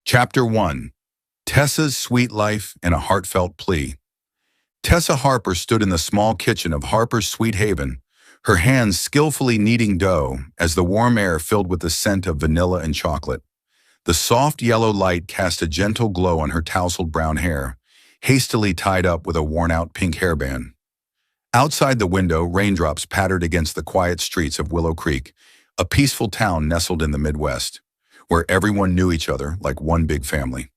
Chapter 1. Tessa's Sweet Life and a Heartfelt Plea. Tessa Harper stood in the small kitchen of Harper's Sweet Haven, her hands skillfully kneading dough as the warm air filled with the scent of vanilla and chocolate. The soft yellow light cast a gentle glow on her tousled brown hair, hastily tied up with a worn-out pink hairband. Outside the window, raindrops pattered against the quiet streets of Willow Creek, a peaceful town nestled in the Midwest, where everyone knew each other like one big family.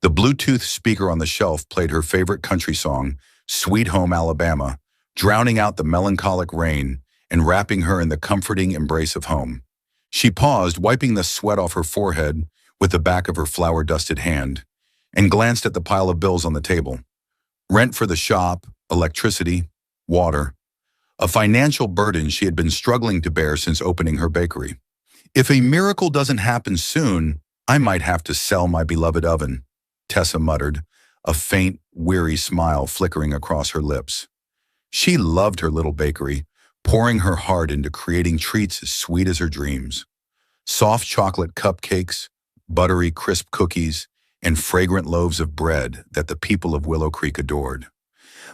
The Bluetooth speaker on the shelf played her favorite country song, Sweet Home Alabama, drowning out the melancholic rain and wrapping her in the comforting embrace of home. She paused, wiping the sweat off her forehead with the back of her flour-dusted hand, and glanced at the pile of bills on the table. Rent for the shop, electricity, water. A financial burden she had been struggling to bear since opening her bakery. If a miracle doesn't happen soon, I might have to sell my beloved oven, Tessa muttered, a faint, weary smile flickering across her lips. She loved her little bakery, pouring her heart into creating treats as sweet as her dreams. Soft chocolate cupcakes, buttery crisp cookies, and fragrant loaves of bread that the people of Willow Creek adored.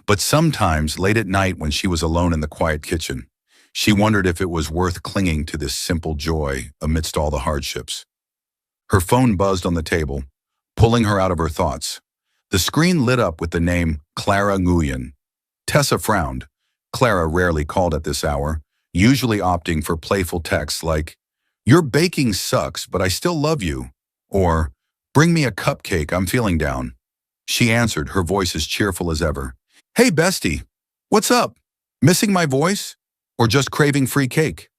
But sometimes, late at night when she was alone in the quiet kitchen, she wondered if it was worth clinging to this simple joy amidst all the hardships. Her phone buzzed on the table, pulling her out of her thoughts. The screen lit up with the name Clara Nguyen. Tessa frowned. Clara rarely called at this hour, usually opting for playful texts like, "Your baking sucks, but I still love you," or "Bring me a cupcake, I'm feeling down." She answered, her voice as cheerful as ever. "Hey, bestie, what's up? Missing my voice? Or just craving free cake?"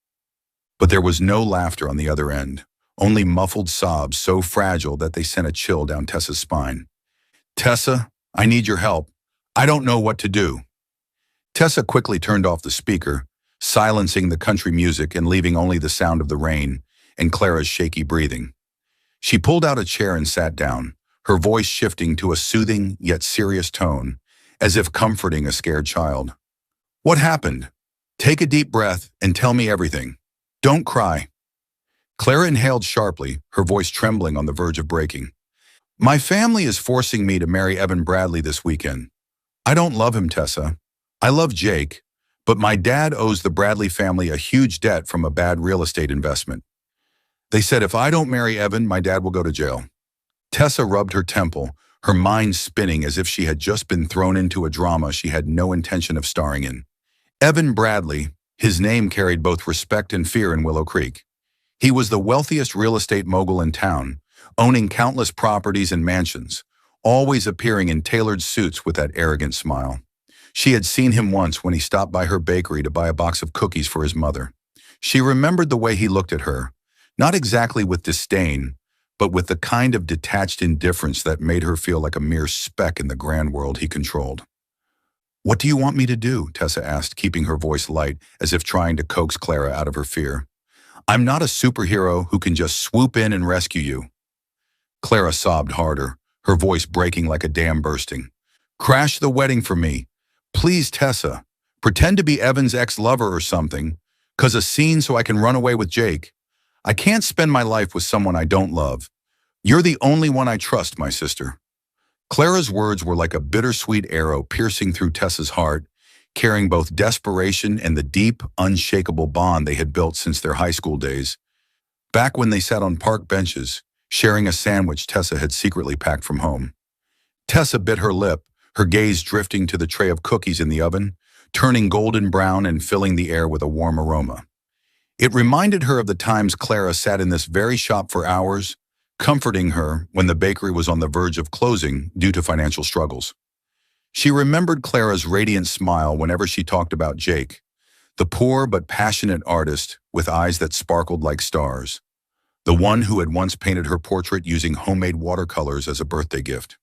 But there was no laughter on the other end, only muffled sobs so fragile that they sent a chill down Tessa's spine. "Tessa, I need your help. I don't know what to do." Tessa quickly turned off the speaker, silencing the country music and leaving only the sound of the rain and Clara's shaky breathing. She pulled out a chair and sat down, her voice shifting to a soothing yet serious tone, as if comforting a scared child. "What happened? Take a deep breath and tell me everything. Don't cry." Clara inhaled sharply, her voice trembling on the verge of breaking. "My family is forcing me to marry Evan Bradley this weekend. I don't love him, Tessa. I love Jake, but my dad owes the Bradley family a huge debt from a bad real estate investment. They said if I don't marry Evan, my dad will go to jail." Tessa rubbed her temple, her mind spinning as if she had just been thrown into a drama she had no intention of starring in. Evan Bradley, his name carried both respect and fear in Willow Creek. He was the wealthiest real estate mogul in town, owning countless properties and mansions, always appearing in tailored suits with that arrogant smile. She had seen him once when he stopped by her bakery to buy a box of cookies for his mother. She remembered the way he looked at her, not exactly with disdain, but with the kind of detached indifference that made her feel like a mere speck in the grand world he controlled. "What do you want me to do?" Tessa asked, keeping her voice light, as if trying to coax Clara out of her fear. "I'm not a superhero who can just swoop in and rescue you." Clara sobbed harder, her voice breaking like a dam bursting. "Crash the wedding for me. Please, Tessa. Pretend to be Evan's ex-lover or something. 'Cause a scene so I can run away with Jake. I can't spend my life with someone I don't love. You're the only one I trust, my sister." Clara's words were like a bittersweet arrow piercing through Tessa's heart, carrying both desperation and the deep, unshakable bond they had built since their high school days. Back when they sat on park benches, sharing a sandwich Tessa had secretly packed from home. Tessa bit her lip, her gaze drifting to the tray of cookies in the oven, turning golden brown and filling the air with a warm aroma. It reminded her of the times Clara sat in this very shop for hours, comforting her when the bakery was on the verge of closing due to financial struggles. She remembered Clara's radiant smile whenever she talked about Jake, the poor but passionate artist with eyes that sparkled like stars, the one who had once painted her portrait using homemade watercolors as a birthday gift.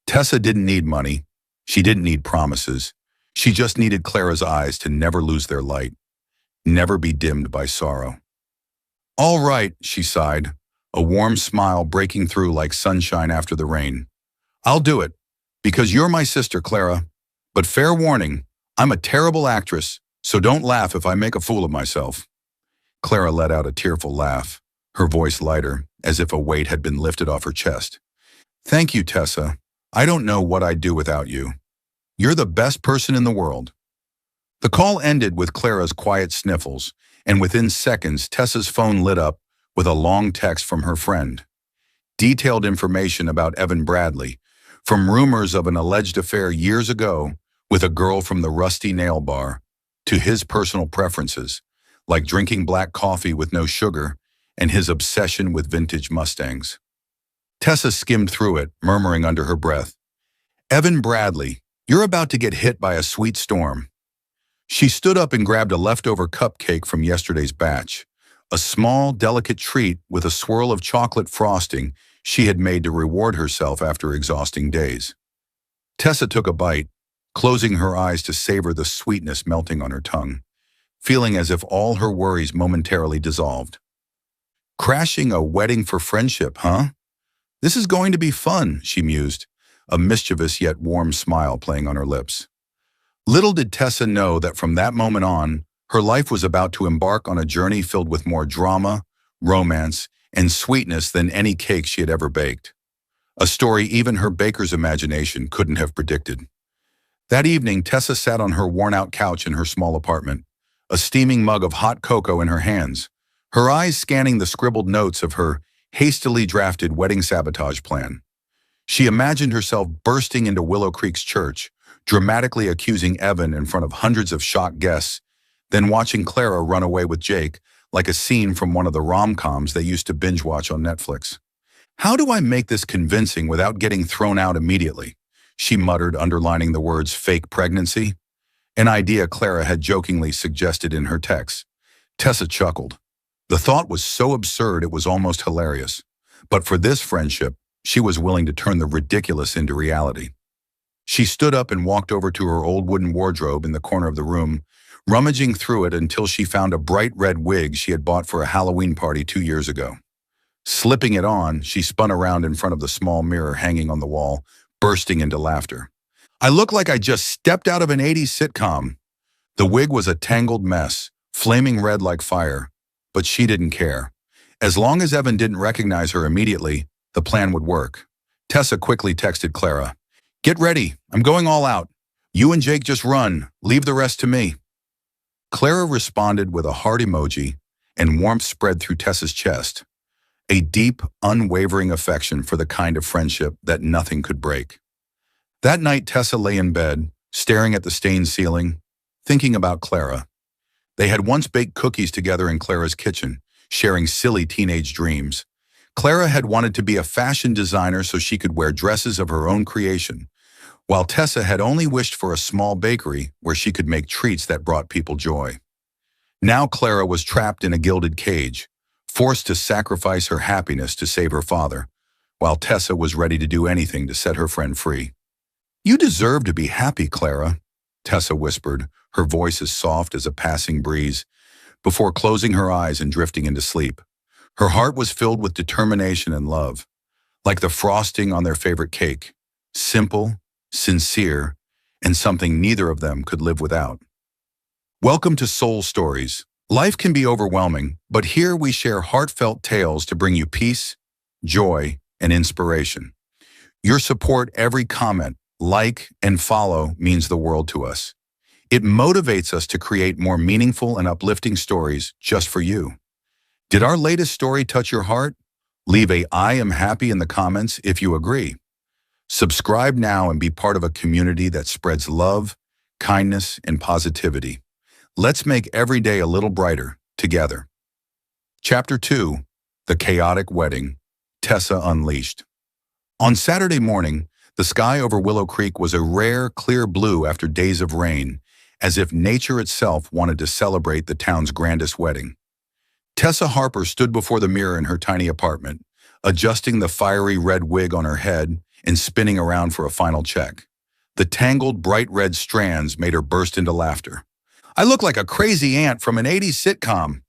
Tessa didn't need money. She didn't need promises. She just needed Clara's eyes to never lose their light, never be dimmed by sorrow. "All right," she sighed, a warm smile breaking through like sunshine after the rain. "I'll do it, because you're my sister, Clara. But fair warning, I'm a terrible actress, so don't laugh if I make a fool of myself." Clara let out a tearful laugh, her voice lighter, as if a weight had been lifted off her chest. "Thank you, Tessa. I don't know what I'd do without you. You're the best person in the world." The call ended with Clara's quiet sniffles, and within seconds, Tessa's phone lit up with a long text from her friend. Detailed information about Evan Bradley, from rumors of an alleged affair years ago with a girl from the Rusty Nail Bar, to his personal preferences, like drinking black coffee with no sugar and his obsession with vintage Mustangs. Tessa skimmed through it, murmuring under her breath, "Evan Bradley, you're about to get hit by a sweet storm." She stood up and grabbed a leftover cupcake from yesterday's batch, a small, delicate treat with a swirl of chocolate frosting she had made to reward herself after exhausting days. Tessa took a bite, closing her eyes to savor the sweetness melting on her tongue, feeling as if all her worries momentarily dissolved. "Crashing a wedding for friendship, huh? This is going to be fun," she mused, a mischievous yet warm smile playing on her lips. Little did Tessa know that from that moment on, her life was about to embark on a journey filled with more drama, romance, and sweetness than any cake she had ever baked. A story even her baker's imagination couldn't have predicted. That evening, Tessa sat on her worn-out couch in her small apartment, a steaming mug of hot cocoa in her hands, her eyes scanning the scribbled notes of her hastily drafted wedding sabotage plan. She imagined herself bursting into Willow Creek's church, dramatically accusing Evan in front of hundreds of shocked guests, then watching Clara run away with Jake like a scene from one of the rom-coms they used to binge-watch on Netflix. "How do I make this convincing without getting thrown out immediately?" she muttered, underlining the words "fake pregnancy," an idea Clara had jokingly suggested in her text. Tessa chuckled. The thought was so absurd it was almost hilarious. But for this friendship, she was willing to turn the ridiculous into reality. She stood up and walked over to her old wooden wardrobe in the corner of the room, rummaging through it until she found a bright red wig she had bought for a Halloween party 2 years ago. Slipping it on, she spun around in front of the small mirror hanging on the wall, bursting into laughter. "I look like I just stepped out of an 80s sitcom." The wig was a tangled mess, flaming red like fire, but she didn't care. As long as Evan didn't recognize her immediately, the plan would work. Tessa quickly texted Clara, "Get ready, I'm going all out. You and Jake just run, leave the rest to me." Clara responded with a heart emoji, and warmth spread through Tessa's chest. A deep, unwavering affection for the kind of friendship that nothing could break. That night, Tessa lay in bed, staring at the stained ceiling, thinking about Clara. They had once baked cookies together in Clara's kitchen, sharing silly teenage dreams. Clara had wanted to be a fashion designer so she could wear dresses of her own creation, while Tessa had only wished for a small bakery where she could make treats that brought people joy. Now Clara was trapped in a gilded cage, forced to sacrifice her happiness to save her father, while Tessa was ready to do anything to set her friend free. "You deserve to be happy, Clara," Tessa whispered, her voice as soft as a passing breeze, before closing her eyes and drifting into sleep. Her heart was filled with determination and love, like the frosting on their favorite cake, simple, sincere, and something neither of them could live without. Welcome to Soul Stories. Life can be overwhelming, but here we share heartfelt tales to bring you peace, joy, and inspiration. Your support, every comment, like, and follow means the world to us. It motivates us to create more meaningful and uplifting stories just for you. Did our latest story touch your heart? Leave a "I am happy" in the comments if you agree. Subscribe now and be part of a community that spreads love, kindness, and positivity. Let's make every day a little brighter together. Chapter 2, The Chaotic Wedding, Tessa Unleashed. On Saturday morning, the sky over Willow Creek was a rare, clear blue after days of rain, as if nature itself wanted to celebrate the town's grandest wedding. Tessa Harper stood before the mirror in her tiny apartment, adjusting the fiery red wig on her head and spinning around for a final check. The tangled, bright red strands made her burst into laughter. "I look like a crazy aunt from an 80s sitcom."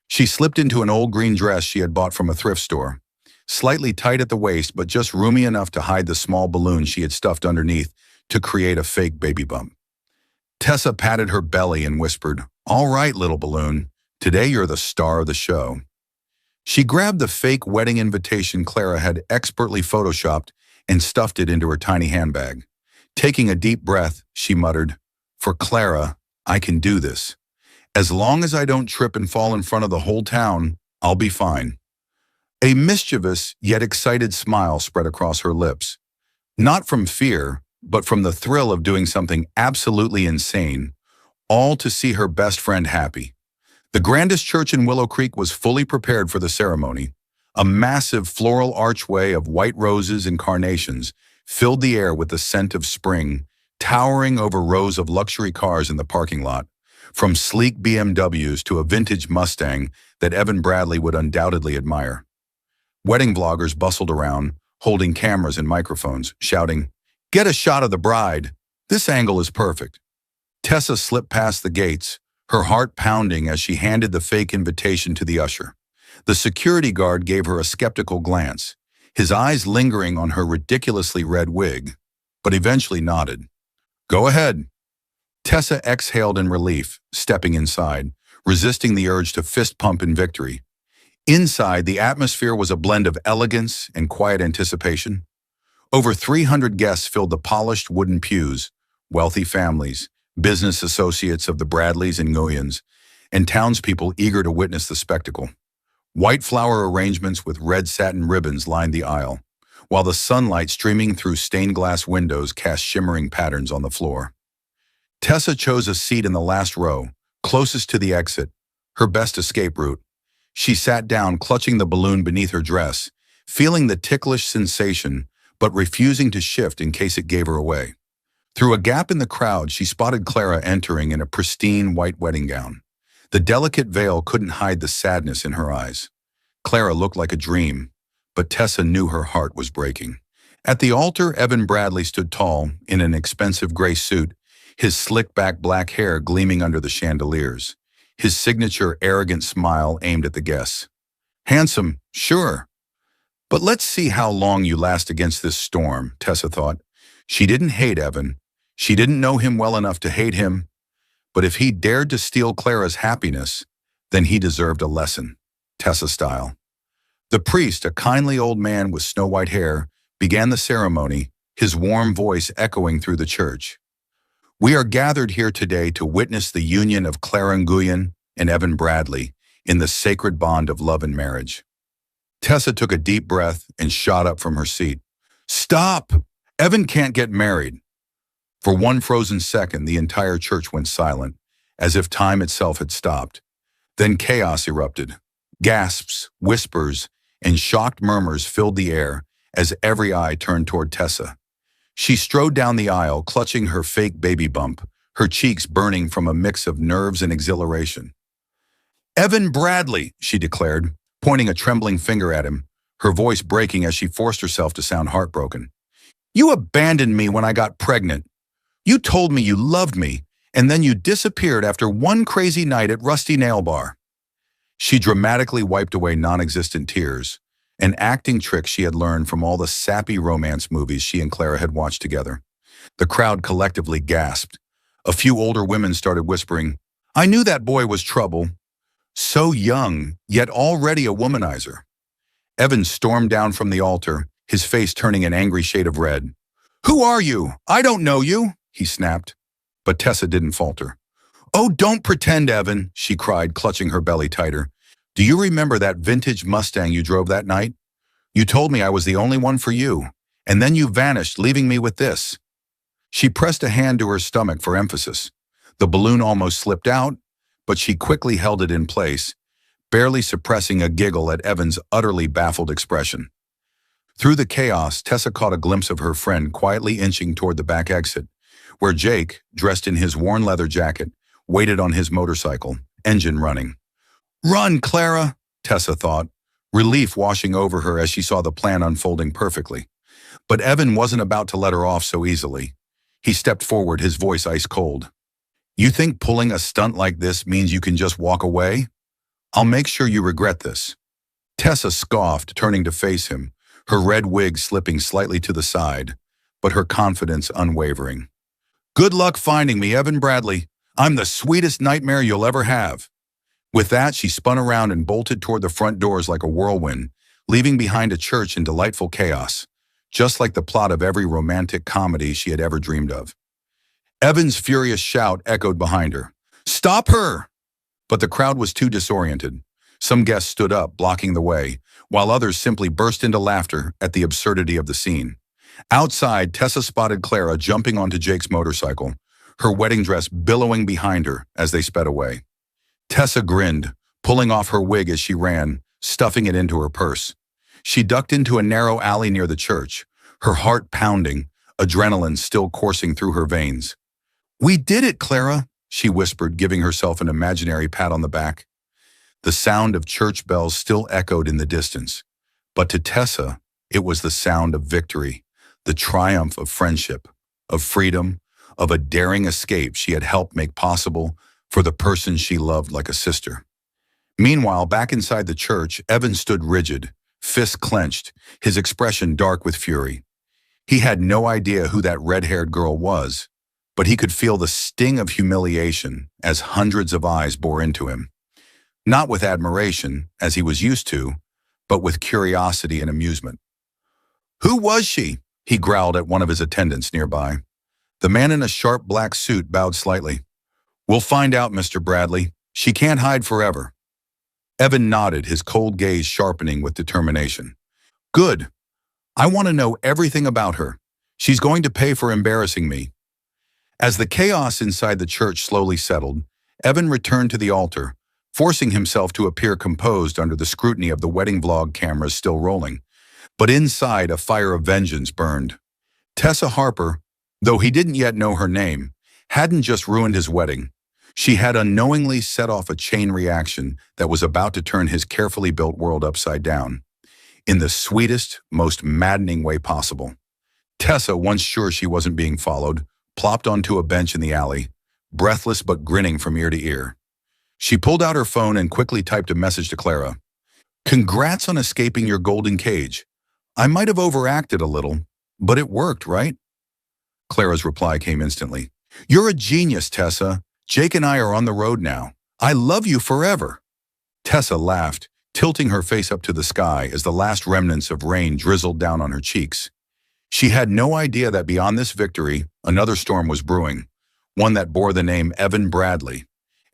She slipped into an old green dress she had bought from a thrift store, slightly tight at the waist but just roomy enough to hide the small balloon she had stuffed underneath to create a fake baby bump. Tessa patted her belly and whispered, "All right, little balloon, today you're the star of the show." She grabbed the fake wedding invitation Clara had expertly photoshopped and stuffed it into her tiny handbag. Taking a deep breath, she muttered, "For Clara, I can do this. As long as I don't trip and fall in front of the whole town, I'll be fine." A mischievous yet excited smile spread across her lips. Not from fear, but from the thrill of doing something absolutely insane, all to see her best friend happy. The grandest church in Willow Creek was fully prepared for the ceremony. A massive floral archway of white roses and carnations filled the air with the scent of spring, towering over rows of luxury cars in the parking lot, from sleek BMWs to a vintage Mustang that Evan Bradley would undoubtedly admire. Wedding vloggers bustled around, holding cameras and microphones, shouting, "Get a shot of the bride. This angle is perfect." Tessa slipped past the gates, her heart pounding as she handed the fake invitation to the usher. The security guard gave her a skeptical glance, his eyes lingering on her ridiculously red wig, but eventually nodded. "Go ahead." Tessa exhaled in relief, stepping inside, resisting the urge to fist pump in victory. Inside, the atmosphere was a blend of elegance and quiet anticipation. Over 300 guests filled the polished wooden pews, wealthy families, business associates of the Bradleys and Nguyens, and townspeople eager to witness the spectacle. White flower arrangements with red satin ribbons lined the aisle, while the sunlight streaming through stained glass windows cast shimmering patterns on the floor. Tessa chose a seat in the last row, closest to the exit, her best escape route. She sat down, clutching the balloon beneath her dress, feeling the ticklish sensation, but refusing to shift in case it gave her away. Through a gap in the crowd, she spotted Clara entering in a pristine white wedding gown. The delicate veil couldn't hide the sadness in her eyes. Clara looked like a dream, but Tessa knew her heart was breaking. At the altar, Evan Bradley stood tall, in an expensive gray suit, his slick-back black hair gleaming under the chandeliers, his signature arrogant smile aimed at the guests. "Handsome, sure. But let's see how long you last against this storm," Tessa thought. She didn't hate Evan. She didn't know him well enough to hate him. But if he dared to steal Clara's happiness, then he deserved a lesson, Tessa style. The priest, a kindly old man with snow-white hair, began the ceremony, his warm voice echoing through the church. "We are gathered here today to witness the union of Clara Nguyen and Evan Bradley in the sacred bond of love and marriage." Tessa took a deep breath and shot up from her seat. "Stop! Evan can't get married." For one frozen second, the entire church went silent, as if time itself had stopped. Then chaos erupted. Gasps, whispers, and shocked murmurs filled the air as every eye turned toward Tessa. She strode down the aisle, clutching her fake baby bump, her cheeks burning from a mix of nerves and exhilaration. "Evan Bradley," she declared, pointing a trembling finger at him, her voice breaking as she forced herself to sound heartbroken. "You abandoned me when I got pregnant. You told me you loved me, and then you disappeared after one crazy night at Rusty Nail Bar." She dramatically wiped away non-existent tears, an acting trick she had learned from all the sappy romance movies she and Clara had watched together. The crowd collectively gasped. A few older women started whispering, "I knew that boy was trouble." So young, yet already a womanizer. Evan stormed down from the altar, his face turning an angry shade of red. "Who are you? I don't know you," he snapped. But Tessa didn't falter. "Oh, don't pretend, Evan," she cried, clutching her belly tighter. "Do you remember that vintage Mustang you drove that night? You told me I was the only one for you, and then you vanished, leaving me with this." She pressed a hand to her stomach for emphasis. The balloon almost slipped out, but she quickly held it in place, barely suppressing a giggle at Evan's utterly baffled expression. Through the chaos, Tessa caught a glimpse of her friend quietly inching toward the back exit, where Jake, dressed in his worn leather jacket, waited on his motorcycle, engine running. "Run, Clara," Tessa thought, relief washing over her as she saw the plan unfolding perfectly. But Evan wasn't about to let her off so easily. He stepped forward, his voice ice cold. "You think pulling a stunt like this means you can just walk away? I'll make sure you regret this." Tessa scoffed, turning to face him, her red wig slipping slightly to the side, but her confidence unwavering. "Good luck finding me, Evan Bradley. I'm the sweetest nightmare you'll ever have." With that, she spun around and bolted toward the front doors like a whirlwind, leaving behind a church in delightful chaos, just like the plot of every romantic comedy she had ever dreamed of. Evan's furious shout echoed behind her. "Stop her!" But the crowd was too disoriented. Some guests stood up, blocking the way, while others simply burst into laughter at the absurdity of the scene. Outside, Tessa spotted Clara jumping onto Jake's motorcycle, her wedding dress billowing behind her as they sped away. Tessa grinned, pulling off her wig as she ran, stuffing it into her purse. She ducked into a narrow alley near the church, her heart pounding, adrenaline still coursing through her veins. "We did it, Clara," she whispered, giving herself an imaginary pat on the back. The sound of church bells still echoed in the distance, but to Tessa, it was the sound of victory, the triumph of friendship, of freedom, of a daring escape she had helped make possible for the person she loved like a sister. Meanwhile, back inside the church, Evan stood rigid, fists clenched, his expression dark with fury. He had no idea who that red-haired girl was, but he could feel the sting of humiliation as hundreds of eyes bore into him. Not with admiration, as he was used to, but with curiosity and amusement. "Who was she?" he growled at one of his attendants nearby. The man in a sharp black suit bowed slightly. "We'll find out, Mr. Bradley. She can't hide forever." Evan nodded, his cold gaze sharpening with determination. "Good. I want to know everything about her. She's going to pay for embarrassing me." As the chaos inside the church slowly settled, Evan returned to the altar, forcing himself to appear composed under the scrutiny of the wedding vlog cameras still rolling. But inside, a fire of vengeance burned. Tessa Harper, though he didn't yet know her name, hadn't just ruined his wedding. She had unknowingly set off a chain reaction that was about to turn his carefully built world upside down, in the sweetest, most maddening way possible. Tessa, once sure she wasn't being followed, plopped onto a bench in the alley, breathless but grinning from ear to ear. She pulled out her phone and quickly typed a message to Clara. "Congrats on escaping your golden cage. I might have overacted a little, but it worked, right?" Clara's reply came instantly. "You're a genius, Tessa. Jake and I are on the road now. I love you forever." Tessa laughed, tilting her face up to the sky as the last remnants of rain drizzled down on her cheeks. She had no idea that beyond this victory, another storm was brewing, one that bore the name Evan Bradley,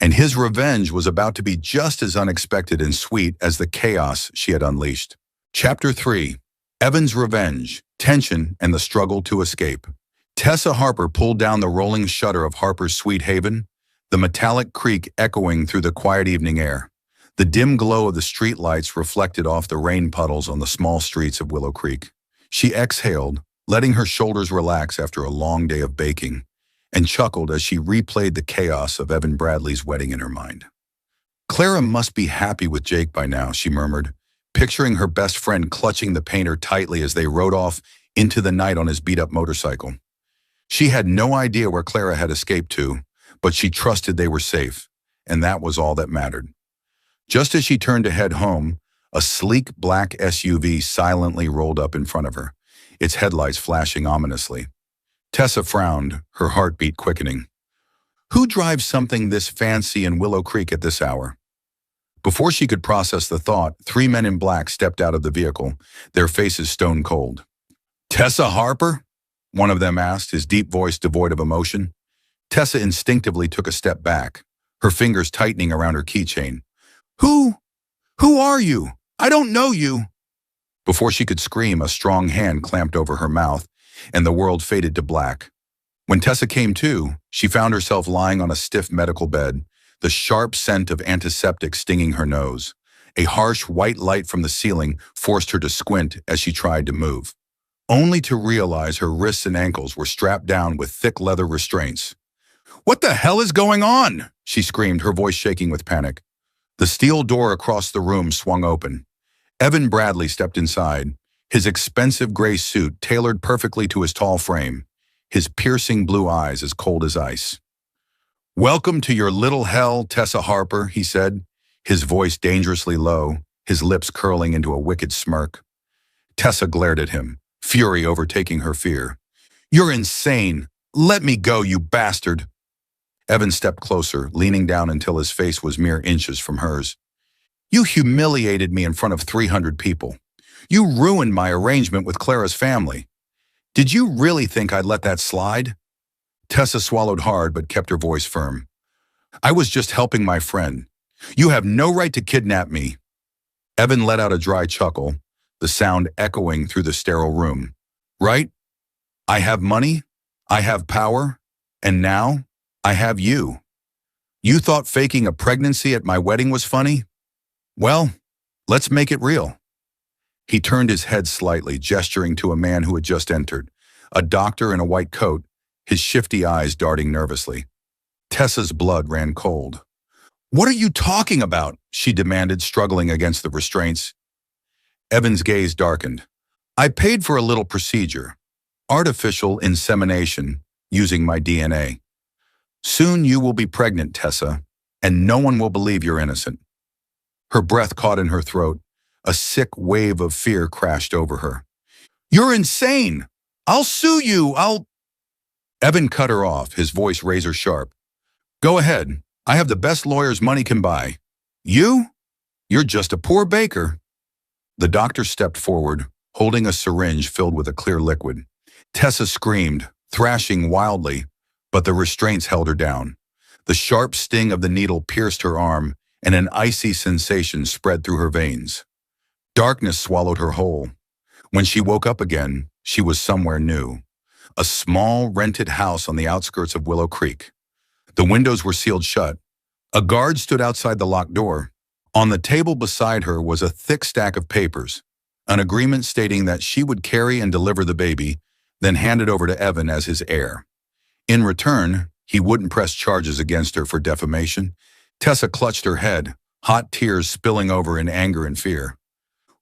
and his revenge was about to be just as unexpected and sweet as the chaos she had unleashed. Chapter 3. Evan's Revenge, Tension, and the Struggle to Escape. Tessa Harper pulled down the rolling shutter of Harper's Sweet Haven, the metallic creak echoing through the quiet evening air. The dim glow of the street lights reflected off the rain puddles on the small streets of Willow Creek. She exhaled, letting her shoulders relax after a long day of baking, and chuckled as she replayed the chaos of Evan Bradley's wedding in her mind. "Clara must be happy with Jake by now," she murmured, picturing her best friend clutching the painter tightly as they rode off into the night on his beat-up motorcycle. She had no idea where Clara had escaped to, but she trusted they were safe, and that was all that mattered. Just as she turned to head home, a sleek black SUV silently rolled up in front of her, its headlights flashing ominously. Tessa frowned, her heartbeat quickening. Who drives something this fancy in Willow Creek at this hour? Before she could process the thought, 3 men in black stepped out of the vehicle, their faces stone cold. "Tessa Harper?" one of them asked, his deep voice devoid of emotion. Tessa instinctively took a step back, her fingers tightening around her keychain. Who are you? I don't know you." Before she could scream, a strong hand clamped over her mouth, and the world faded to black. When Tessa came to, she found herself lying on a stiff medical bed, the sharp scent of antiseptic stinging her nose. A harsh white light from the ceiling forced her to squint as she tried to move, only to realize her wrists and ankles were strapped down with thick leather restraints. "What the hell is going on?" she screamed, her voice shaking with panic. The steel door across the room swung open. Evan Bradley stepped inside, his expensive gray suit tailored perfectly to his tall frame, his piercing blue eyes as cold as ice. "Welcome to your little hell, Tessa Harper," he said, his voice dangerously low, his lips curling into a wicked smirk. Tessa glared at him, fury overtaking her fear. "You're insane. Let me go, you bastard." Evan stepped closer, leaning down until his face was mere inches from hers. You humiliated me in front of 300 people. You ruined my arrangement with Clara's family. Did you really think I'd let that slide? Tessa swallowed hard but kept her voice firm. I was just helping my friend. You have no right to kidnap me. Evan let out a dry chuckle, the sound echoing through the sterile room. Right? I have money, I have power, and now I have you. You thought faking a pregnancy at my wedding was funny? Well, let's make it real. He turned his head slightly, gesturing to a man who had just entered, a doctor in a white coat, his shifty eyes darting nervously. Tessa's blood ran cold. What are you talking about? She demanded, struggling against the restraints. Evan's gaze darkened. I paid for a little procedure. Artificial insemination, using my DNA. Soon you will be pregnant, Tessa, and no one will believe you're innocent. Her breath caught in her throat. A sick wave of fear crashed over her. You're insane! I'll sue you! Evan cut her off, his voice razor sharp. Go ahead. I have the best lawyers money can buy. You? You're just a poor baker. The doctor stepped forward, holding a syringe filled with a clear liquid. Tessa screamed, thrashing wildly, but the restraints held her down. The sharp sting of the needle pierced her arm, and an icy sensation spread through her veins. Darkness swallowed her whole. When she woke up again, she was somewhere new. A small, rented house on the outskirts of Willow Creek. The windows were sealed shut. A guard stood outside the locked door. On the table beside her was a thick stack of papers, an agreement stating that she would carry and deliver the baby, then hand it over to Evan as his heir. In return, he wouldn't press charges against her for defamation. Tessa clutched her head, hot tears spilling over in anger and fear.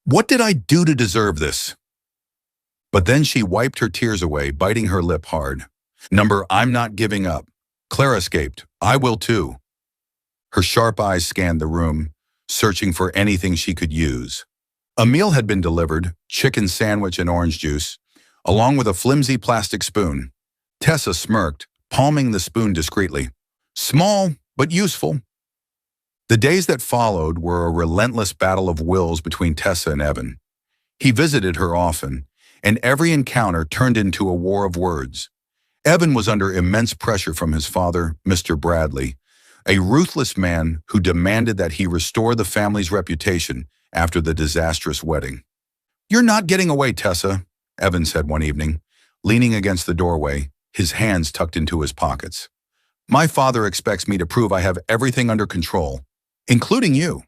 What did I do to deserve this? But then she wiped her tears away, biting her lip hard. I'm not giving up. Clara escaped. I will too. Her sharp eyes scanned the room, searching for anything she could use. A meal had been delivered, chicken sandwich and orange juice, along with a flimsy plastic spoon. Tessa smirked, palming the spoon discreetly. Small, but useful. The days that followed were a relentless battle of wills between Tessa and Evan. He visited her often, and every encounter turned into a war of words. Evan was under immense pressure from his father, Mr. Bradley, a ruthless man who demanded that he restore the family's reputation after the disastrous wedding. You're not getting away, Tessa, Evan said one evening, leaning against the doorway, his hands tucked into his pockets. My father expects me to prove I have everything under control, including you.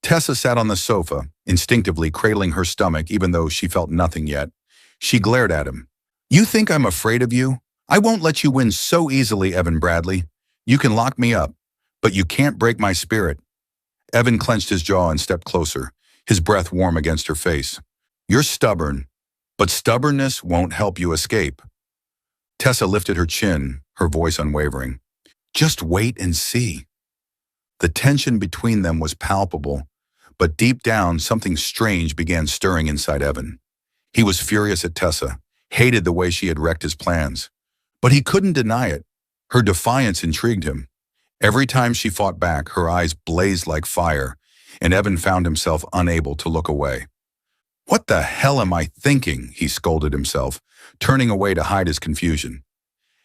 Tessa sat on the sofa, instinctively cradling her stomach even though she felt nothing yet. She glared at him. You think I'm afraid of you? I won't let you win so easily, Evan Bradley. You can lock me up, but you can't break my spirit. Evan clenched his jaw and stepped closer, his breath warm against her face. You're stubborn, but stubbornness won't help you escape. Tessa lifted her chin, her voice unwavering. Just wait and see. The tension between them was palpable, but deep down something strange began stirring inside Evan. He was furious at Tessa, hated the way she had wrecked his plans. But he couldn't deny it. Her defiance intrigued him. Every time she fought back, her eyes blazed like fire, and Evan found himself unable to look away. What the hell am I thinking? He scolded himself, turning away to hide his confusion.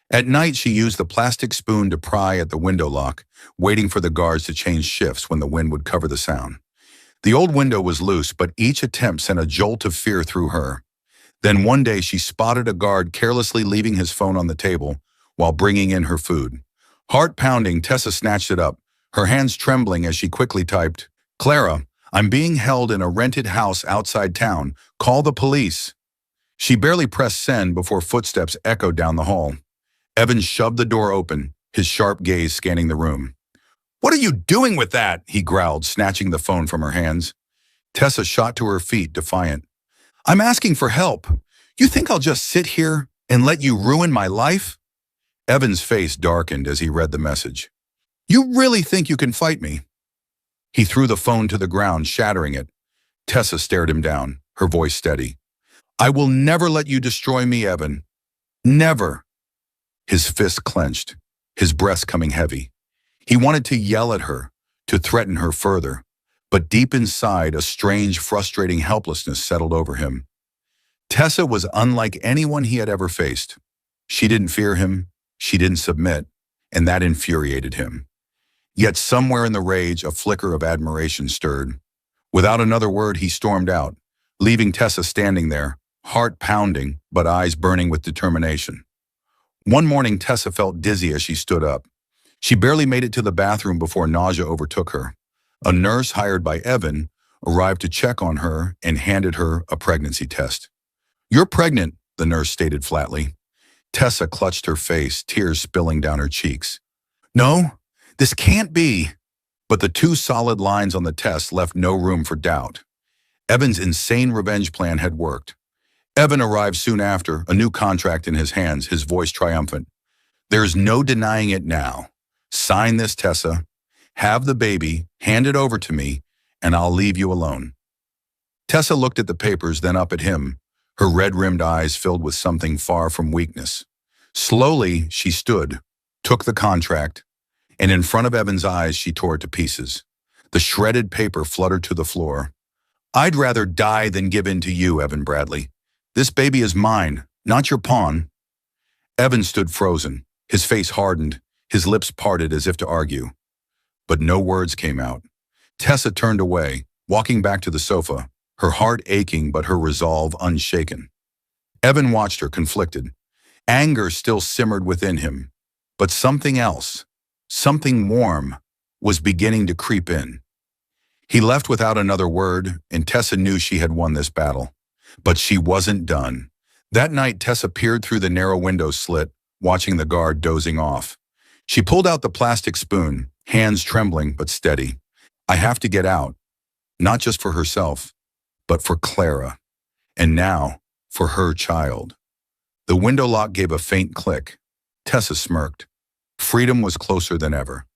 At night, she used the plastic spoon to pry at the window lock, waiting for the guards to change shifts when the wind would cover the sound. The old window was loose, but each attempt sent a jolt of fear through her. Then one day she spotted a guard carelessly leaving his phone on the table while bringing in her food. Heart pounding, Tessa snatched it up, her hands trembling as she quickly typed, Clara, I'm being held in a rented house outside town. Call the police. She barely pressed send before footsteps echoed down the hall. Evan shoved the door open, his sharp gaze scanning the room. What are you doing with that? He growled, snatching the phone from her hands. Tessa shot to her feet, defiant. I'm asking for help. You think I'll just sit here and let you ruin my life? Evan's face darkened as he read the message. You really think you can fight me? He threw the phone to the ground, shattering it. Tessa stared him down, her voice steady. I will never let you destroy me, Evan. Never. His fist clenched. his breath coming heavy. He wanted to yell at her, to threaten her further, but deep inside, a strange, frustrating helplessness settled over him. Tessa was unlike anyone he had ever faced. She didn't fear him, she didn't submit, and that infuriated him. Yet somewhere in the rage, a flicker of admiration stirred. Without another word, he stormed out, leaving Tessa standing there, heart pounding, but eyes burning with determination. One morning, Tessa felt dizzy as she stood up. She barely made it to the bathroom before nausea overtook her. A nurse hired by Evan arrived to check on her and handed her a pregnancy test. "You're pregnant," the nurse stated flatly. Tessa clutched her face, tears spilling down her cheeks. "No, this can't be." But the two solid lines on the test left no room for doubt. Evan's insane revenge plan had worked. Evan arrived soon after, a new contract in his hands, his voice triumphant. "There's no denying it now. Sign this, Tessa. Have the baby, hand it over to me, and I'll leave you alone." Tessa looked at the papers, then up at him, her red-rimmed eyes filled with something far from weakness. Slowly, she stood, took the contract, and in front of Evan's eyes, she tore it to pieces. The shredded paper fluttered to the floor. "I'd rather die than give in to you, Evan Bradley. This baby is mine, not your pawn." Evan stood frozen, his face hardened, his lips parted as if to argue. But no words came out. Tessa turned away, walking back to the sofa, her heart aching but her resolve unshaken. Evan watched her, conflicted. Anger still simmered within him, but something else, something warm, was beginning to creep in. He left without another word, and Tessa knew she had won this battle. But she wasn't done. That night, Tessa peered through the narrow window slit, watching the guard dozing off. She pulled out the plastic spoon, hands trembling but steady. "I have to get out, not just for herself, but for Clara, and now for her child." The window lock gave a faint click. Tessa smirked. Freedom was closer than ever.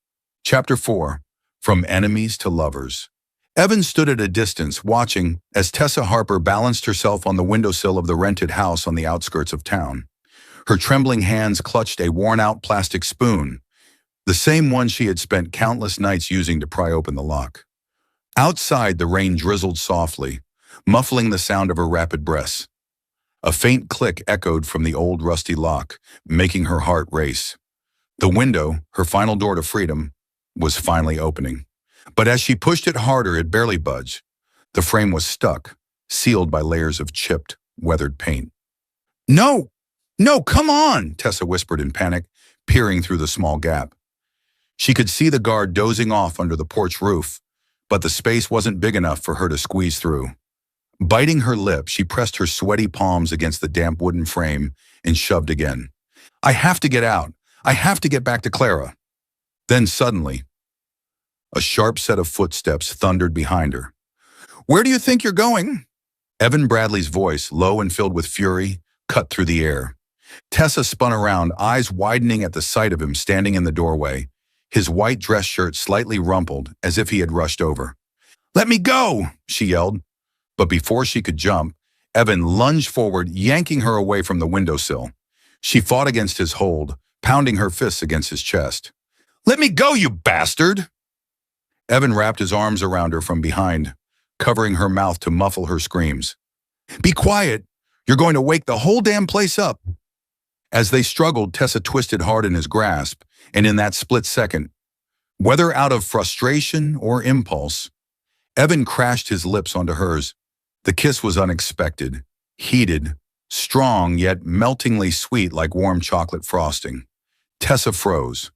Chapter 4. From Enemies to Lovers. Evan stood at a distance, watching as Tessa Harper balanced herself on the windowsill of the rented house on the outskirts of town. Her trembling hands clutched a worn-out plastic spoon, the same one she had spent countless nights using to pry open the lock. Outside, the rain drizzled softly, muffling the sound of her rapid breaths. A faint click echoed from the old rusty lock, making her heart race. The window, her final door to freedom, was finally opening. But as she pushed it harder, it barely budged. The frame was stuck, sealed by layers of chipped, weathered paint. "No! No, come on!" Tessa whispered in panic, peering through the small gap. She could see the guard dozing off under the porch roof, but the space wasn't big enough for her to squeeze through. Biting her lip, she pressed her sweaty palms against the damp wooden frame and shoved again. "I have to get out. I have to get back to Clara." Then suddenly, a sharp set of footsteps thundered behind her. "Where do you think you're going?" Evan Bradley's voice, low and filled with fury, cut through the air. Tessa spun around, eyes widening at the sight of him standing in the doorway, his white dress shirt slightly rumpled as if he had rushed over. "Let me go!" she yelled. But before she could jump, Evan lunged forward, yanking her away from the windowsill. She fought against his hold, pounding her fists against his chest. "Let me go, you bastard!" Evan wrapped his arms around her from behind, covering her mouth to muffle her screams. "Be quiet! You're going to wake the whole damn place up!" As they struggled, Tessa twisted hard in his grasp, and in that split second, whether out of frustration or impulse, Evan crashed his lips onto hers. The kiss was unexpected, heated, strong yet meltingly sweet like warm chocolate frosting. Tessa froze.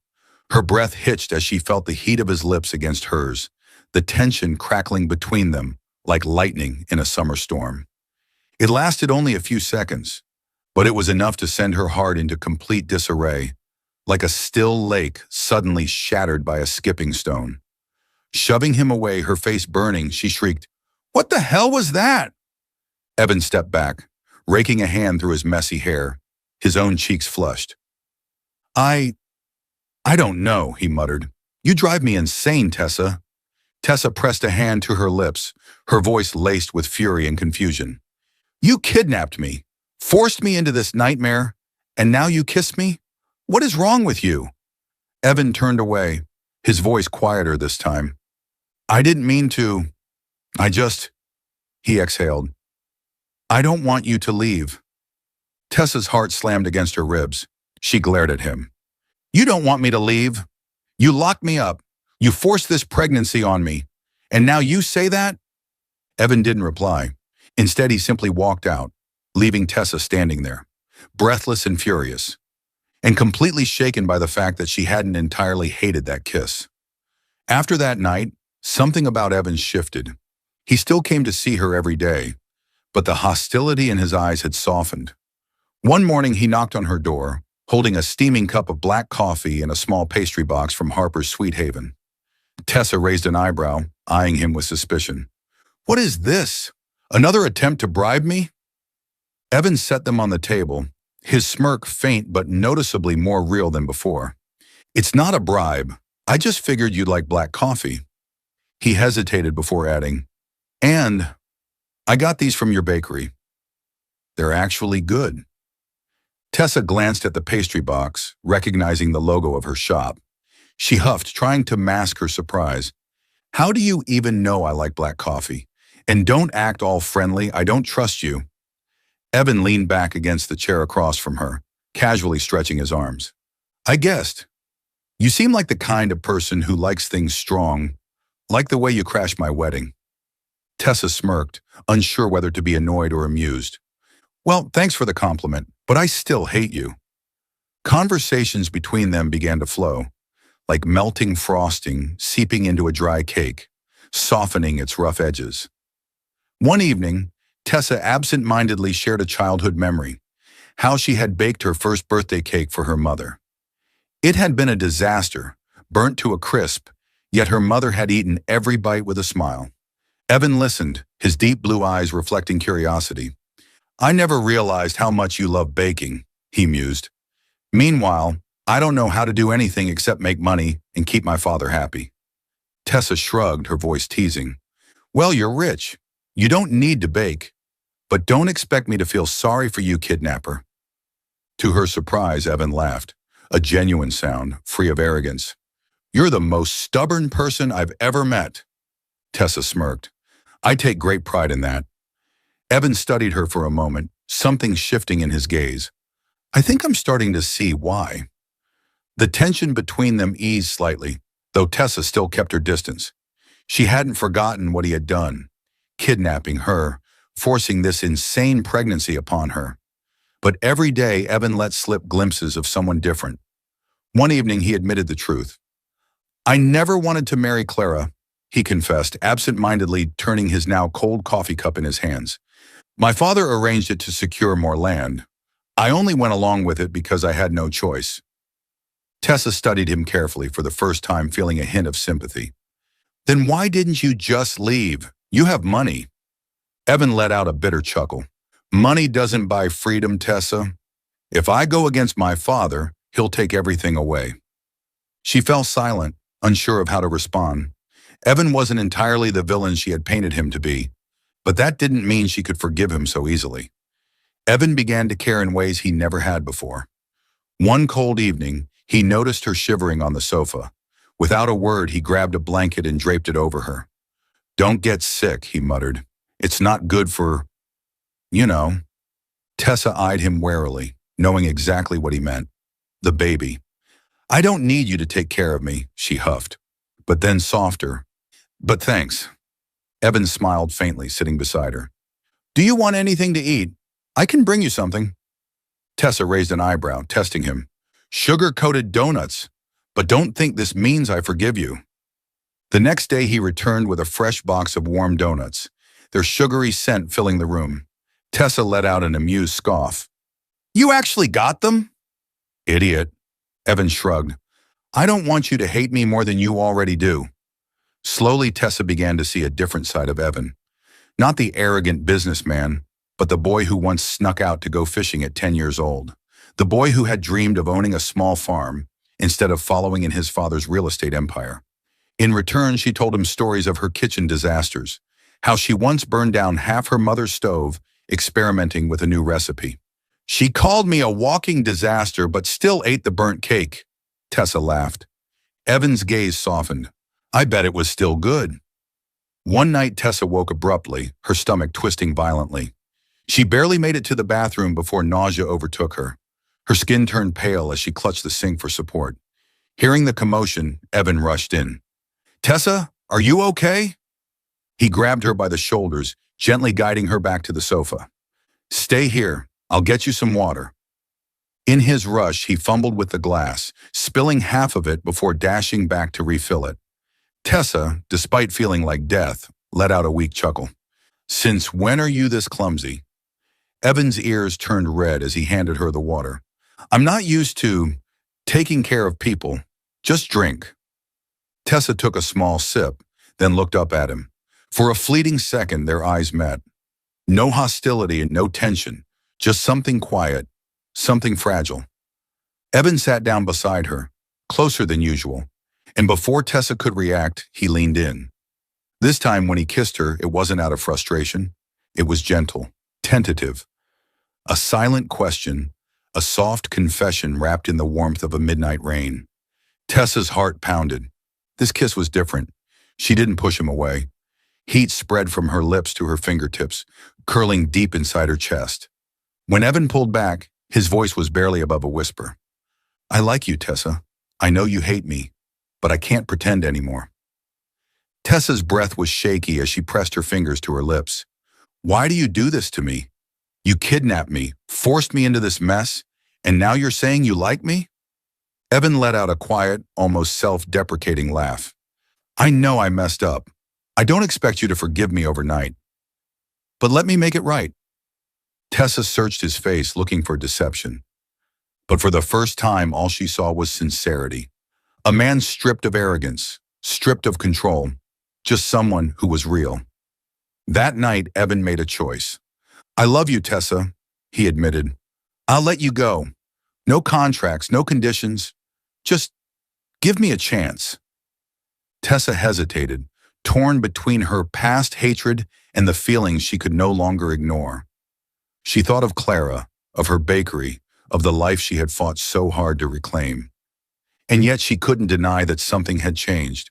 Her breath hitched as she felt the heat of his lips against hers, the tension crackling between them like lightning in a summer storm. It lasted only a few seconds, but it was enough to send her heart into complete disarray, like a still lake suddenly shattered by a skipping stone. Shoving him away, her face burning, she shrieked, "What the hell was that?" Evan stepped back, raking a hand through his messy hair, his own cheeks flushed. I don't know," he muttered. "You drive me insane, Tessa." Tessa pressed a hand to her lips, her voice laced with fury and confusion. "You kidnapped me, forced me into this nightmare, and now you kiss me? What is wrong with you?" Evan turned away, his voice quieter this time. I didn't mean to. I just, he exhaled. I don't want you to leave. Tessa's heart slammed against her ribs. She glared at him. You don't want me to leave? You locked me up. You forced this pregnancy on me. And now you say that? Evan didn't reply. Instead, he simply walked out, leaving Tessa standing there, breathless and furious, and completely shaken by the fact that she hadn't entirely hated that kiss. After that night, something about Evan shifted. He still came to see her every day, but the hostility in his eyes had softened. One morning, he knocked on her door, holding a steaming cup of black coffee and a small pastry box from Harper's Sweet Haven. Tessa raised an eyebrow, eyeing him with suspicion. What is this? Another attempt to bribe me? Evan set them on the table, his smirk faint but noticeably more real than before. It's not a bribe. I just figured you'd like black coffee. He hesitated before adding, and I got these from your bakery. They're actually good. Tessa glanced at the pastry box, recognizing the logo of her shop. She huffed, trying to mask her surprise. How do you even know I like black coffee? And don't act all friendly, I don't trust you. Evan leaned back against the chair across from her, casually stretching his arms. I guessed. You seem like the kind of person who likes things strong, like the way you crashed my wedding. Tessa smirked, unsure whether to be annoyed or amused. Well, thanks for the compliment, but I still hate you. Conversations between them began to flow, like melting frosting seeping into a dry cake, softening its rough edges. One evening, Tessa absent-mindedly shared a childhood memory, how she had baked her first birthday cake for her mother. It had been a disaster, burnt to a crisp, yet her mother had eaten every bite with a smile. Evan listened, his deep blue eyes reflecting curiosity. I never realized how much you love baking, he mused. Meanwhile, I don't know how to do anything except make money and keep my father happy. Tessa shrugged, her voice teasing. Well, you're rich. You don't need to bake. But don't expect me to feel sorry for you, kidnapper. To her surprise, Evan laughed, a genuine sound, free of arrogance. You're the most stubborn person I've ever met. Tessa smirked. I take great pride in that. Evan studied her for a moment, something shifting in his gaze. I think I'm starting to see why. The tension between them eased slightly, though Tessa still kept her distance. She hadn't forgotten what he had done, kidnapping her, forcing this insane pregnancy upon her. But every day, Evan let slip glimpses of someone different. One evening, he admitted the truth. I never wanted to marry Clara, he confessed, absent-mindedly turning his now cold coffee cup in his hands. My father arranged it to secure more land. I only went along with it because I had no choice. Tessa studied him carefully for the first time, feeling a hint of sympathy. Then why didn't you just leave? You have money. Evan let out a bitter chuckle. Money doesn't buy freedom, Tessa. If I go against my father, he'll take everything away. She fell silent, unsure of how to respond. Evan wasn't entirely the villain she had painted him to be, but that didn't mean she could forgive him so easily. Evan began to care in ways he never had before. One cold evening, he noticed her shivering on the sofa. Without a word, he grabbed a blanket and draped it over her. Don't get sick, he muttered. It's not good for, you know. Tessa eyed him warily, knowing exactly what he meant. The baby. I don't need you to take care of me, she huffed, but then softer. But thanks. Evan smiled faintly, sitting beside her. Do you want anything to eat? I can bring you something. Tessa raised an eyebrow, testing him. Sugar-coated donuts. But don't think this means I forgive you. The next day he returned with a fresh box of warm donuts, their sugary scent filling the room. Tessa let out an amused scoff. You actually got them? Idiot. Evan shrugged. I don't want you to hate me more than you already do. Slowly, Tessa began to see a different side of Evan. Not the arrogant businessman, but the boy who once snuck out to go fishing at 10 years old. The boy who had dreamed of owning a small farm instead of following in his father's real estate empire. In return, she told him stories of her kitchen disasters, how she once burned down half her mother's stove experimenting with a new recipe. She called me a walking disaster but still ate the burnt cake, Tessa laughed. Evan's gaze softened. I bet it was still good. One night, Tessa woke abruptly, her stomach twisting violently. She barely made it to the bathroom before nausea overtook her. Her skin turned pale as she clutched the sink for support. Hearing the commotion, Evan rushed in. Tessa, are you okay? He grabbed her by the shoulders, gently guiding her back to the sofa. Stay here. I'll get you some water. In his rush, he fumbled with the glass, spilling half of it before dashing back to refill it. Tessa, despite feeling like death, let out a weak chuckle. Since when are you this clumsy? Evan's ears turned red as he handed her the water. I'm not used to taking care of people. Just drink. Tessa took a small sip, then looked up at him. For a fleeting second, their eyes met. No hostility and no tension, just something quiet, something fragile. Evan sat down beside her, closer than usual, and before Tessa could react, he leaned in. This time when he kissed her, it wasn't out of frustration. It was gentle, tentative. A silent question, a soft confession wrapped in the warmth of a midnight rain. Tessa's heart pounded. This kiss was different. She didn't push him away. Heat spread from her lips to her fingertips, curling deep inside her chest. When Evan pulled back, his voice was barely above a whisper. I like you, Tessa. I know you hate me, but I can't pretend anymore. Tessa's breath was shaky as she pressed her fingers to her lips. Why do you do this to me? You kidnapped me, forced me into this mess, and now you're saying you like me? Evan let out a quiet, almost self-deprecating laugh. I know I messed up. I don't expect you to forgive me overnight. But let me make it right. Tessa searched his face, looking for deception. But for the first time, all she saw was sincerity. A man stripped of arrogance, stripped of control, just someone who was real. That night, Evan made a choice. I love you, Tessa, he admitted. I'll let you go. No contracts, no conditions. Just give me a chance. Tessa hesitated, torn between her past hatred and the feelings she could no longer ignore. She thought of Clara, of her bakery, of the life she had fought so hard to reclaim. And yet she couldn't deny that something had changed.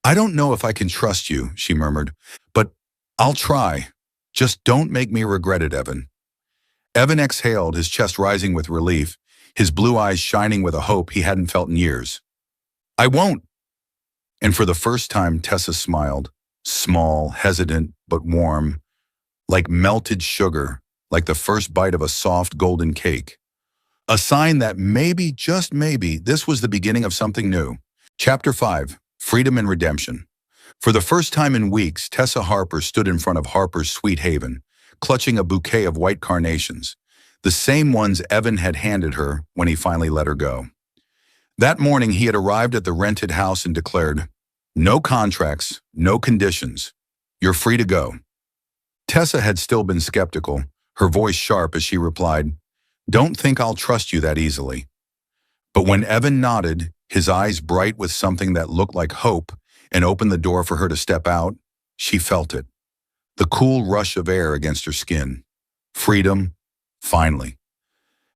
I don't know if I can trust you, she murmured, but I'll try. Just don't make me regret it, Evan. Evan exhaled, his chest rising with relief, his blue eyes shining with a hope he hadn't felt in years. I won't. And for the first time, Tessa smiled, small, hesitant, but warm, like melted sugar, like the first bite of a soft golden cake. A sign that maybe, just maybe, this was the beginning of something new. Chapter 5, Freedom and Redemption. For the first time in weeks, Tessa Harper stood in front of Harper's Sweet Haven, clutching a bouquet of white carnations, the same ones Evan had handed her when he finally let her go. That morning, he had arrived at the rented house and declared, no contracts, no conditions. You're free to go. Tessa had still been skeptical, her voice sharp as she replied, don't think I'll trust you that easily. But when Evan nodded, his eyes bright with something that looked like hope, and opened the door for her to step out, she felt it. The cool rush of air against her skin. Freedom, finally.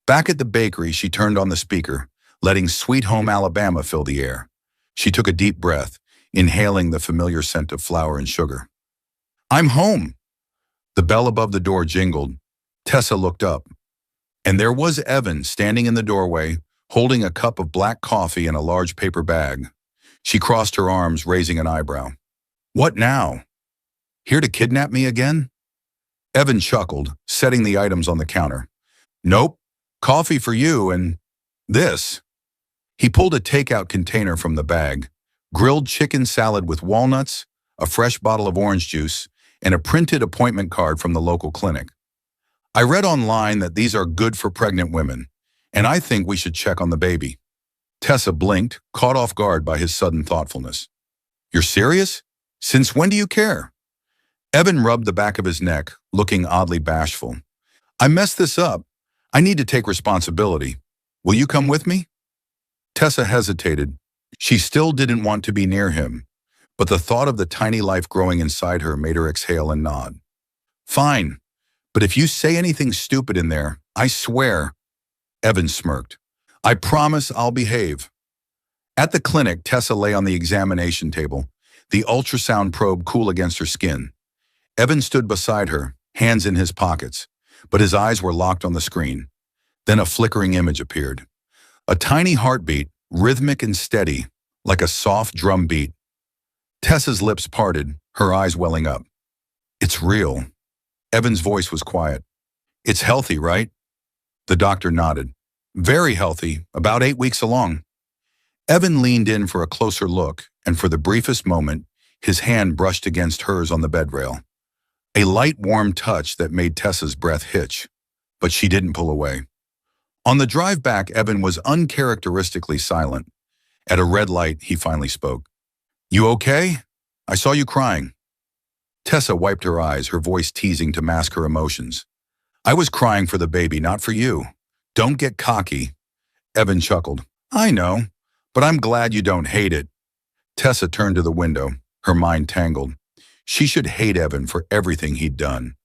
Back at the bakery, she turned on the speaker, letting Sweet Home Alabama fill the air. She took a deep breath, inhaling the familiar scent of flour and sugar. I'm home. The bell above the door jingled. Tessa looked up. And there was Evan standing in the doorway, holding a cup of black coffee in a large paper bag. She crossed her arms, raising an eyebrow. What now? Here to kidnap me again? Evan chuckled, setting the items on the counter. Nope, coffee for you and this. He pulled a takeout container from the bag, grilled chicken salad with walnuts, a fresh bottle of orange juice, and a printed appointment card from the local clinic. I read online that these are good for pregnant women, and I think we should check on the baby. Tessa blinked, caught off guard by his sudden thoughtfulness. You're serious? Since when do you care? Evan rubbed the back of his neck, looking oddly bashful. I messed this up. I need to take responsibility. Will you come with me? Tessa hesitated. She still didn't want to be near him, but the thought of the tiny life growing inside her made her exhale and nod. Fine, but if you say anything stupid in there, I swear. Evan smirked. I promise I'll behave. At the clinic, Tessa lay on the examination table, the ultrasound probe cool against her skin. Evan stood beside her, hands in his pockets, but his eyes were locked on the screen. Then a flickering image appeared. A tiny heartbeat, rhythmic and steady, like a soft drum beat. Tessa's lips parted, her eyes welling up. "It's real." Evan's voice was quiet. "It's healthy, right?" The doctor nodded. "Very healthy, about 8 weeks along." Evan leaned in for a closer look, and for the briefest moment, his hand brushed against hers on the bedrail. A light, warm touch that made Tessa's breath hitch, but she didn't pull away. On the drive back, Evan was uncharacteristically silent. At a red light, he finally spoke. "You okay? I saw you crying." Tessa wiped her eyes, her voice teasing to mask her emotions. "I was crying for the baby, not for you. Don't get cocky." Evan chuckled. "I know, but I'm glad you don't hate it." Tessa turned to the window, her mind tangled. She should hate Evan for everything he'd done.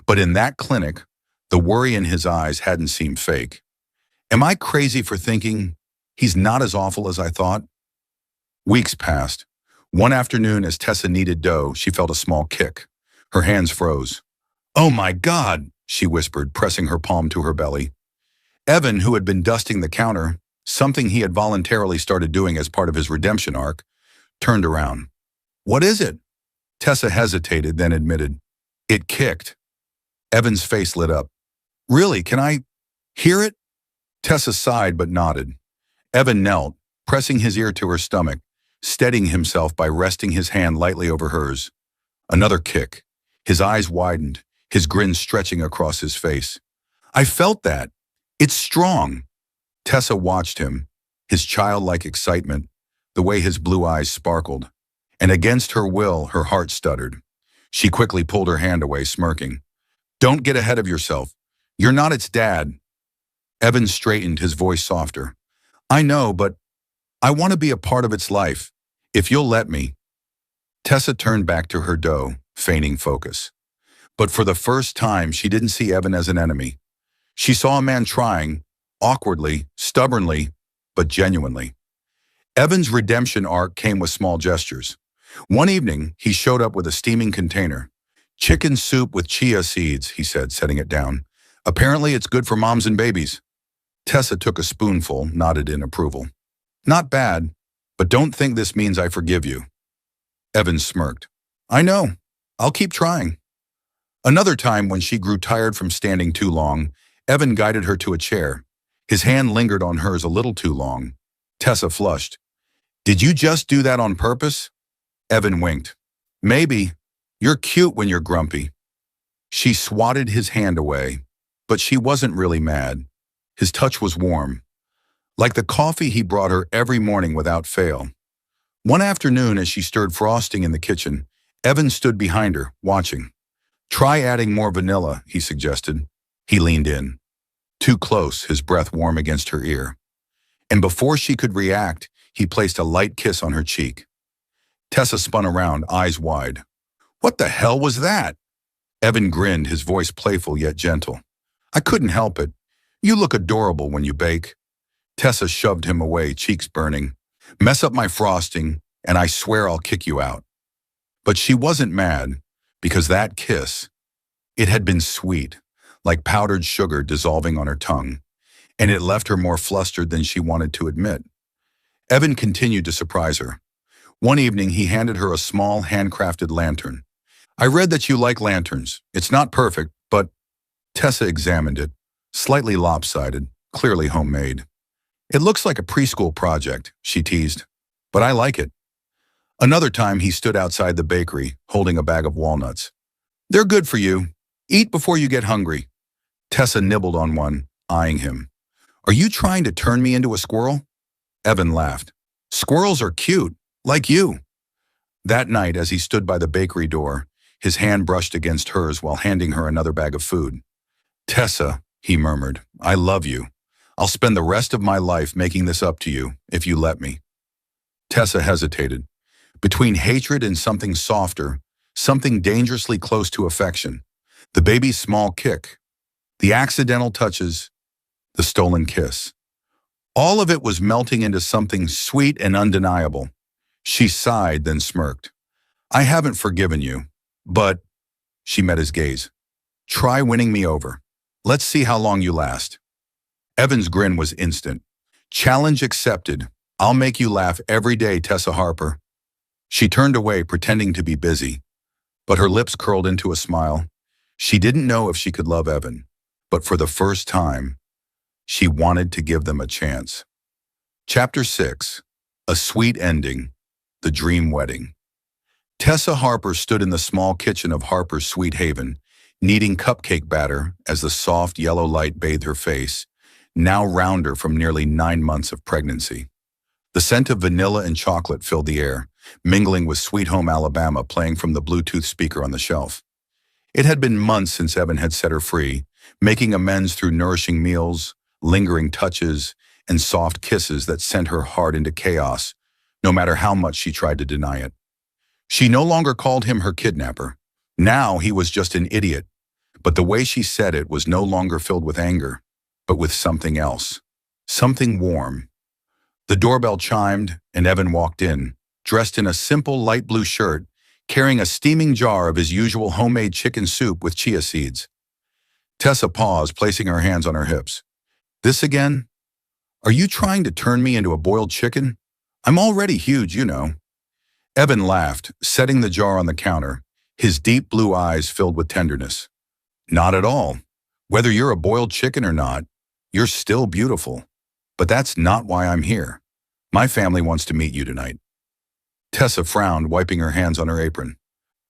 But in that clinic, the worry in his eyes hadn't seemed fake. Am I crazy for thinking he's not as awful as I thought? Weeks passed. One afternoon, as Tessa kneaded dough, she felt a small kick. Her hands froze. "Oh my God," she whispered, pressing her palm to her belly. Evan, who had been dusting the counter, something he had voluntarily started doing as part of his redemption arc, turned around. "What is it?" Tessa hesitated, then admitted, "It kicked." Evan's face lit up. "Really? Can I hear it?" Tessa sighed but nodded. Evan knelt, pressing his ear to her stomach, steadying himself by resting his hand lightly over hers. Another kick. His eyes widened, his grin stretching across his face. "I felt that. It's strong." Tessa watched him, his childlike excitement, the way his blue eyes sparkled. And against her will, her heart stuttered. She quickly pulled her hand away, smirking. "Don't get ahead of yourself. You're not its dad." Evan straightened, his voice softer. "I know, but I want to be a part of its life, if you'll let me." Tessa turned back to her dough, feigning focus. But for the first time, she didn't see Evan as an enemy. She saw a man trying, awkwardly, stubbornly, but genuinely. Evan's redemption arc came with small gestures. One evening, he showed up with a steaming container. "Chicken soup with chia seeds," he said, setting it down. "Apparently it's good for moms and babies." Tessa took a spoonful, nodded in approval. "Not bad, but don't think this means I forgive you." Evan smirked. "I know. I'll keep trying." Another time, when she grew tired from standing too long, Evan guided her to a chair. His hand lingered on hers a little too long. Tessa flushed. "Did you just do that on purpose?" Evan winked. "Maybe. You're cute when you're grumpy." She swatted his hand away, but she wasn't really mad. His touch was warm, like the coffee he brought her every morning without fail. One afternoon, as she stirred frosting in the kitchen, Evan stood behind her, watching. "Try adding more vanilla," he suggested. He leaned in. Too close, his breath warm against her ear. And before she could react, he placed a light kiss on her cheek. Tessa spun around, eyes wide. "What the hell was that?" Evan grinned, his voice playful yet gentle. "I couldn't help it. You look adorable when you bake." Tessa shoved him away, cheeks burning. "Mess up my frosting, and I swear I'll kick you out." But she wasn't mad, because that kiss, it had been sweet, like powdered sugar dissolving on her tongue, and it left her more flustered than she wanted to admit. Evan continued to surprise her. One evening, he handed her a small, handcrafted lantern. "I read that you like lanterns. It's not perfect, but—" Tessa examined it, slightly lopsided, clearly homemade. "It looks like a preschool project," she teased, "but I like it." Another time, he stood outside the bakery, holding a bag of walnuts. "They're good for you. Eat before you get hungry." Tessa nibbled on one, eyeing him. "Are you trying to turn me into a squirrel?" Evan laughed. "Squirrels are cute, like you." That night, as he stood by the bakery door, his hand brushed against hers while handing her another bag of food. "Tessa," he murmured, "I love you. I'll spend the rest of my life making this up to you, if you let me." Tessa hesitated. Between hatred and something softer, something dangerously close to affection, the baby's small kick, the accidental touches, the stolen kiss. All of it was melting into something sweet and undeniable. She sighed, then smirked. I haven't forgiven you, but, she met his gaze. Try winning me over. Let's see how long you last. Evan's grin was instant. Challenge accepted. I'll make you laugh every day, Tessa Harper. She turned away, pretending to be busy, but her lips curled into a smile. She didn't know if she could love Evan, but for the first time, she wanted to give them a chance. Chapter 6. A Sweet Ending. The Dream Wedding. Tessa Harper stood in the small kitchen of Harper's Sweet Haven, kneading cupcake batter as the soft yellow light bathed her face, now rounder from nearly 9 months of pregnancy. The scent of vanilla and chocolate filled the air, mingling with Sweet Home Alabama playing from the Bluetooth speaker on the shelf. It had been months since Evan had set her free, making amends through nourishing meals, lingering touches, and soft kisses that sent her heart into chaos, no matter how much she tried to deny it. She no longer called him her kidnapper. Now he was just an idiot, but the way she said it was no longer filled with anger, but with something else, something warm. The doorbell chimed, and Evan walked in, dressed in a simple light blue shirt, carrying a steaming jar of his usual homemade chicken soup with chia seeds. Tessa paused, placing her hands on her hips. This again? Are you trying to turn me into a boiled chicken? I'm already huge, you know. Evan laughed, setting the jar on the counter, his deep blue eyes filled with tenderness. Not at all. Whether you're a boiled chicken or not, you're still beautiful. But that's not why I'm here. My family wants to meet you tonight. Tessa frowned, wiping her hands on her apron.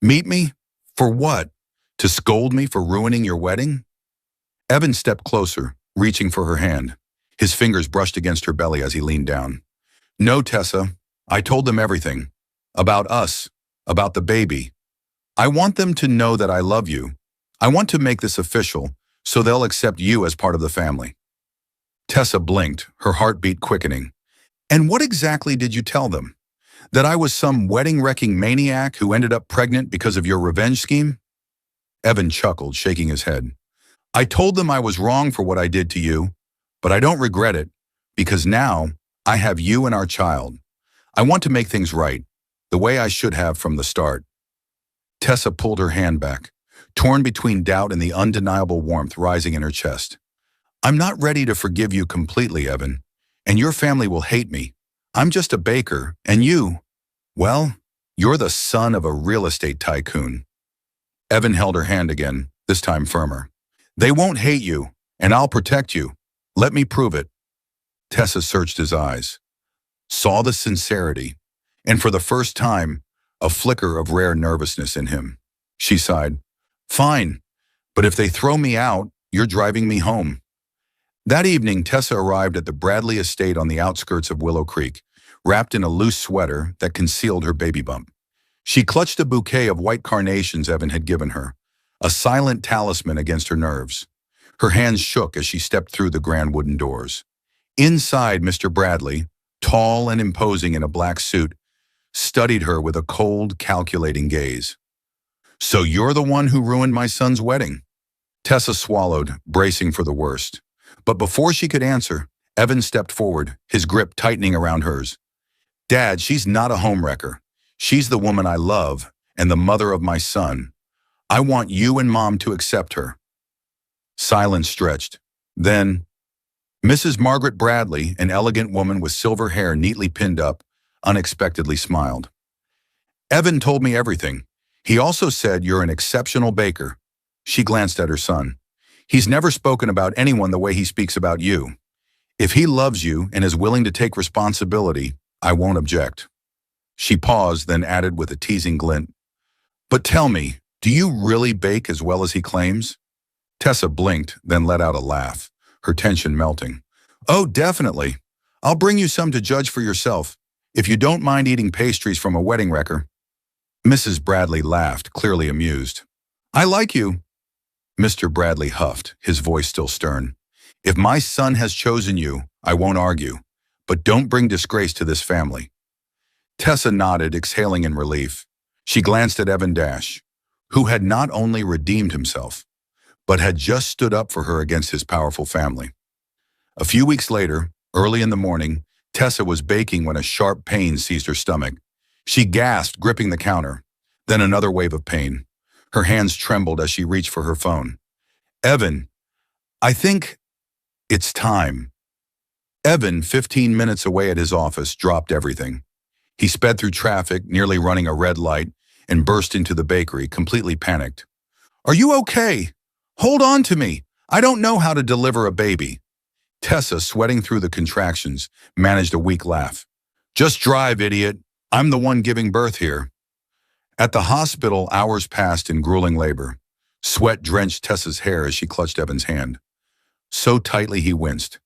Meet me? For what? To scold me for ruining your wedding? Evan stepped closer, reaching for her hand. His fingers brushed against her belly as he leaned down. No, Tessa. I told them everything. About us. About the baby. I want them to know that I love you. I want to make this official, so they'll accept you as part of the family. Tessa blinked, her heartbeat quickening. And what exactly did you tell them? That I was some wedding-wrecking maniac who ended up pregnant because of your revenge scheme? Evan chuckled, shaking his head. I told them I was wrong for what I did to you, but I don't regret it, because now I have you and our child. I want to make things right, the way I should have from the start. Tessa pulled her hand back, torn between doubt and the undeniable warmth rising in her chest. I'm not ready to forgive you completely, Evan, and your family will hate me. I'm just a baker, and you, well, you're the son of a real estate tycoon. Evan held her hand again, this time firmer. They won't hate you, and I'll protect you. Let me prove it. Tessa searched his eyes, saw the sincerity, and for the first time, a flicker of rare nervousness in him. She sighed. Fine, but if they throw me out, you're driving me home. That evening, Tessa arrived at the Bradley estate on the outskirts of Willow Creek, wrapped in a loose sweater that concealed her baby bump. She clutched a bouquet of white carnations Evan had given her, a silent talisman against her nerves. Her hands shook as she stepped through the grand wooden doors. Inside, Mr. Bradley, tall and imposing in a black suit, studied her with a cold, calculating gaze. So you're the one who ruined my son's wedding? Tessa swallowed, bracing for the worst. But before she could answer, Evan stepped forward, his grip tightening around hers. Dad, she's not a homewrecker. She's the woman I love and the mother of my son. I want you and Mom to accept her. Silence stretched. Then, Mrs. Margaret Bradley, an elegant woman with silver hair neatly pinned up, unexpectedly smiled. Evan told me everything. He also said you're an exceptional baker. She glanced at her son. He's never spoken about anyone the way he speaks about you. If he loves you and is willing to take responsibility, I won't object. She paused, then added with a teasing glint. But tell me, do you really bake as well as he claims? Tessa blinked, then let out a laugh, her tension melting. Oh, definitely. I'll bring you some to judge for yourself, if you don't mind eating pastries from a wedding wrecker. Mrs. Bradley laughed, clearly amused. I like you. Mr. Bradley huffed, his voice still stern. If my son has chosen you, I won't argue, but don't bring disgrace to this family. Tessa nodded, exhaling in relief. She glanced at Evan Dash, who had not only redeemed himself, but had just stood up for her against his powerful family. A few weeks later, Early in the morning, Tessa was baking when a sharp pain seized her stomach. She gasped, gripping the counter. Then another wave of pain. Her hands trembled as she reached for her phone. Evan, I think it's time. Evan, 15 minutes away at his office, dropped everything. He sped through traffic, nearly running a red light, and burst into the bakery, completely panicked. Are you okay? Hold on to me. I don't know how to deliver a baby. Tessa, sweating through the contractions, managed a weak laugh. Just drive, idiot. I'm the one giving birth here. At the hospital, hours passed in grueling labor. Sweat drenched Tessa's hair as she clutched Evan's hand. So tightly he winced.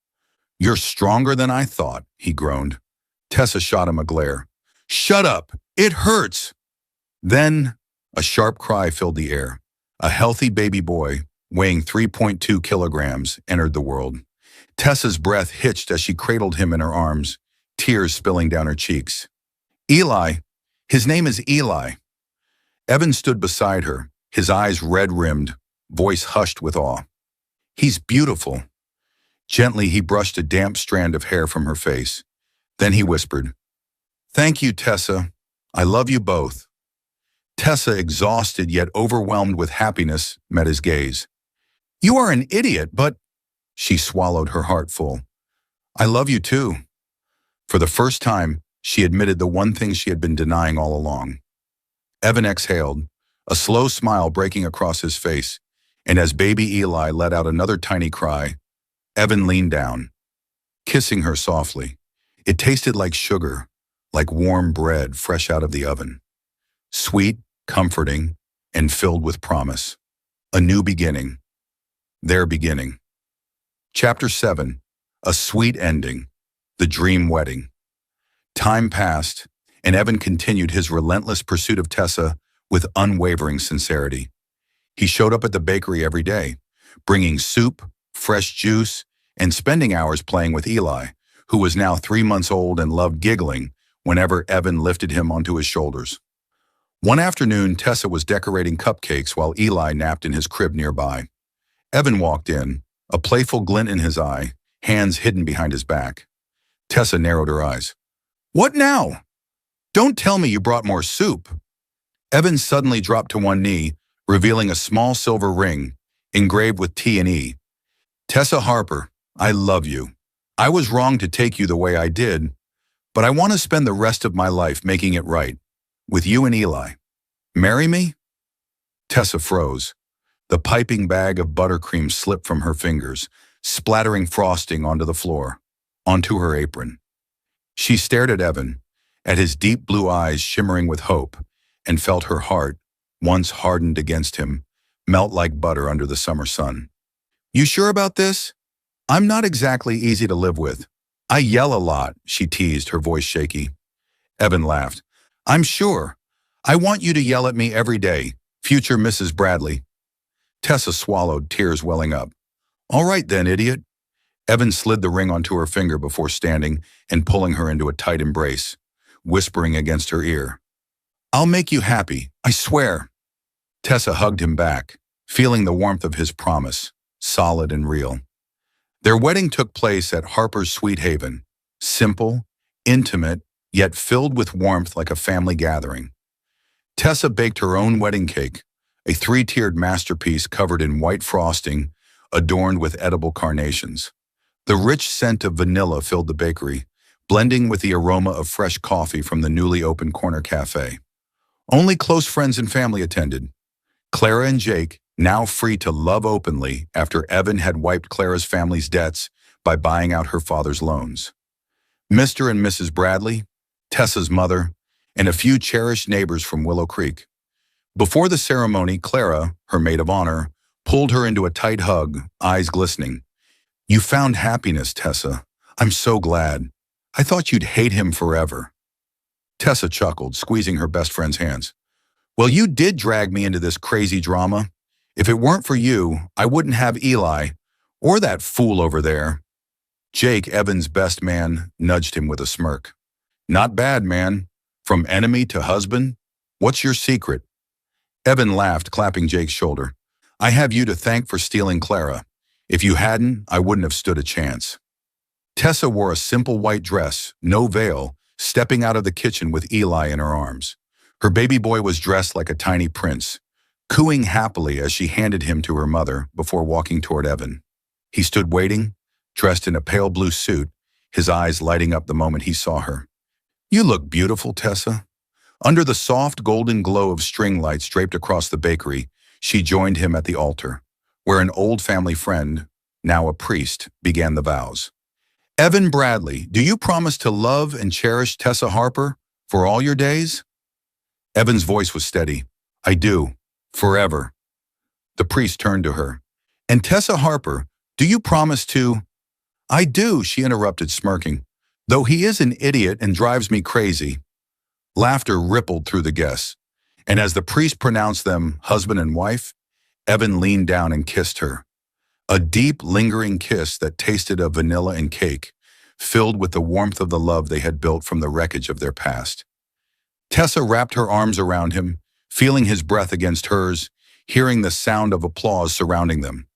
You're stronger than I thought, he groaned. Tessa shot him a glare. Shut up! It hurts! Then, a sharp cry filled the air. A healthy baby boy, weighing 3.2 kilograms, entered the world. Tessa's breath hitched as she cradled him in her arms, tears spilling down her cheeks. Eli. His name is Eli. Evan stood beside her, his eyes red-rimmed, voice hushed with awe. He's beautiful. Gently, he brushed a damp strand of hair from her face. Then he whispered, Thank you, Tessa. I love you both. Tessa, exhausted yet overwhelmed with happiness, met his gaze. You are an idiot, but... She swallowed, her heart full. I love you too. For the first time, she admitted the one thing she had been denying all along. Evan exhaled, a slow smile breaking across his face, and as baby Eli let out another tiny cry, Evan leaned down, kissing her softly. It tasted like sugar, like warm bread fresh out of the oven. Sweet, comforting, and filled with promise. A new beginning. Their beginning. Chapter 7. A sweet ending. The dream wedding. Time passed, and Evan continued his relentless pursuit of Tessa with unwavering sincerity. He showed up at the bakery every day, bringing soup, fresh juice, and spending hours playing with Eli, who was now 3 months old and loved giggling whenever Evan lifted him onto his shoulders. One afternoon, Tessa was decorating cupcakes while Eli napped in his crib nearby. Evan walked in, a playful glint in his eye, hands hidden behind his back. Tessa narrowed her eyes. What now? Don't tell me you brought more soup. Evan suddenly dropped to one knee, revealing a small silver ring, engraved with T and E. Tessa Harper, I love you. I was wrong to take you the way I did, but I want to spend the rest of my life making it right, with you and Eli. Marry me? Tessa froze. The piping bag of buttercream slipped from her fingers, splattering frosting onto the floor, onto her apron. She stared at Evan, at his deep blue eyes shimmering with hope, and felt her heart, once hardened against him, melt like butter under the summer sun. You sure about this? I'm not exactly easy to live with. I yell a lot, she teased, her voice shaky. Evan laughed. I'm sure. I want you to yell at me every day, future Mrs. Bradley. Tessa swallowed, tears welling up. All right then, idiot. Evan slid the ring onto her finger before standing and pulling her into a tight embrace, whispering against her ear. I'll make you happy, I swear. Tessa hugged him back, feeling the warmth of his promise, solid and real. Their wedding took place at Harper's Sweet Haven, simple, intimate, yet filled with warmth like a family gathering. Tessa baked her own wedding cake, a 3-tiered masterpiece covered in white frosting, adorned with edible carnations. The rich scent of vanilla filled the bakery, blending with the aroma of fresh coffee from the newly opened corner cafe. Only close friends and family attended. Clara and Jake, now free to love openly after Evan had wiped Clara's family's debts by buying out her father's loans. Mr. and Mrs. Bradley, Tessa's mother, and a few cherished neighbors from Willow Creek. Before the ceremony, Clara, her maid of honor, pulled her into a tight hug, eyes glistening. You found happiness, Tessa. I'm so glad. I thought you'd hate him forever. Tessa chuckled, squeezing her best friend's hands. Well, you did drag me into this crazy drama. If it weren't for you, I wouldn't have Eli, or that fool over there. Jake, Evan's best man, nudged him with a smirk. Not bad, man. From enemy to husband? What's your secret? Evan laughed, clapping Jake's shoulder. I have you to thank for stealing Clara. If you hadn't, I wouldn't have stood a chance. Tessa wore a simple white dress, no veil, stepping out of the kitchen with Eli in her arms. Her baby boy was dressed like a tiny prince, cooing happily as she handed him to her mother before walking toward Evan. He stood waiting, dressed in a pale blue suit, his eyes lighting up the moment he saw her. "You look beautiful, Tessa." Under the soft golden glow of string lights draped across the bakery, she joined him at the altar, where an old family friend, now a priest, began the vows. "Evan Bradley, do you promise to love and cherish Tessa Harper for all your days?" Evan's voice was steady. "I do, forever." The priest turned to her. "And Tessa Harper, do you promise to—" "I do," she interrupted, smirking, "though he is an idiot and drives me crazy." Laughter rippled through the guests, and as the priest pronounced them husband and wife, Evan leaned down and kissed her. A deep, lingering kiss that tasted of vanilla and cake, filled with the warmth of the love they had built from the wreckage of their past. Tessa wrapped her arms around him, feeling his breath against hers, hearing the sound of applause surrounding them.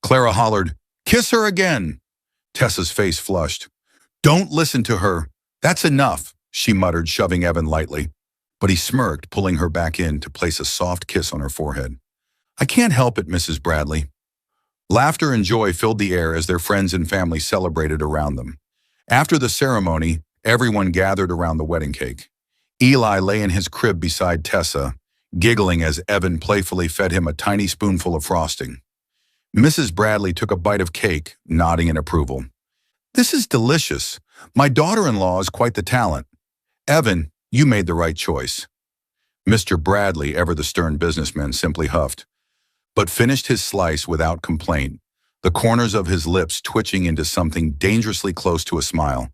Clara hollered, "Kiss her again!" Tessa's face flushed. "Don't listen to her. That's enough," she muttered, shoving Evan lightly. But he smirked, pulling her back in to place a soft kiss on her forehead. "I can't help it, Mrs. Bradley." Laughter and joy filled the air as their friends and family celebrated around them. After the ceremony, everyone gathered around the wedding cake. Eli lay in his crib beside Tessa, giggling as Evan playfully fed him a tiny spoonful of frosting. Mrs. Bradley took a bite of cake, nodding in approval. "This is delicious. My daughter-in-law is quite the talent. Evan, you made the right choice." Mr. Bradley, ever the stern businessman, simply huffed, but finished his slice without complaint, the corners of his lips twitching into something dangerously close to a smile.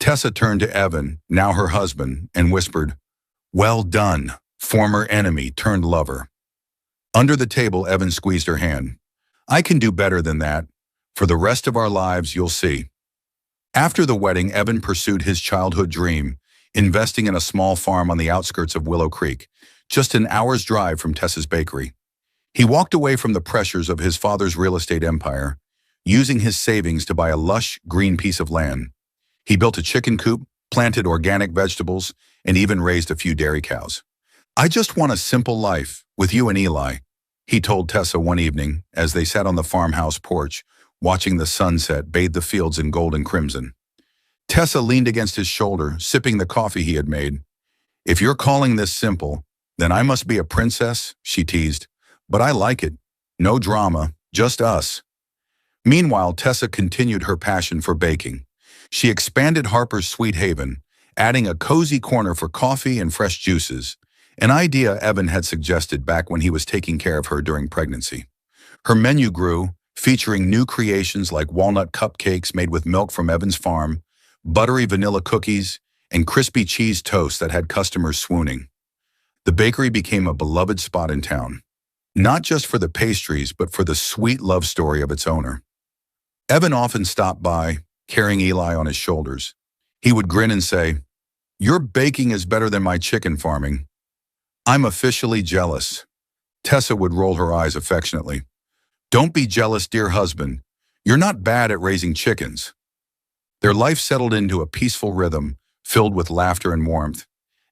Tessa turned to Evan, now her husband, and whispered, "Well done, former enemy turned lover." Under the table, Evan squeezed her hand. "I can do better than that. For the rest of our lives, you'll see." After the wedding, Evan pursued his childhood dream, investing in a small farm on the outskirts of Willow Creek, just an hour's drive from Tessa's bakery. He walked away from the pressures of his father's real estate empire, using his savings to buy a lush, green piece of land. He built a chicken coop, planted organic vegetables, and even raised a few dairy cows. "I just want a simple life, with you and Eli," he told Tessa one evening as they sat on the farmhouse porch, watching the sunset bathe the fields in gold and crimson. Tessa leaned against his shoulder, sipping the coffee he had made. "If you're calling this simple, then I must be a princess," she teased. "But I like it. No drama, just us." Meanwhile, Tessa continued her passion for baking. She expanded Harper's Sweet Haven, adding a cozy corner for coffee and fresh juices, an idea Evan had suggested back when he was taking care of her during pregnancy. Her menu grew, featuring new creations like walnut cupcakes made with milk from Evan's farm, buttery vanilla cookies, and crispy cheese toast that had customers swooning. The bakery became a beloved spot in town, not just for the pastries, but for the sweet love story of its owner. Evan often stopped by, carrying Eli on his shoulders. He would grin and say, "Your baking is better than my chicken farming." "I'm officially jealous." Tessa would roll her eyes affectionately. "Don't be jealous, dear husband. You're not bad at raising chickens." Their life settled into a peaceful rhythm, filled with laughter and warmth.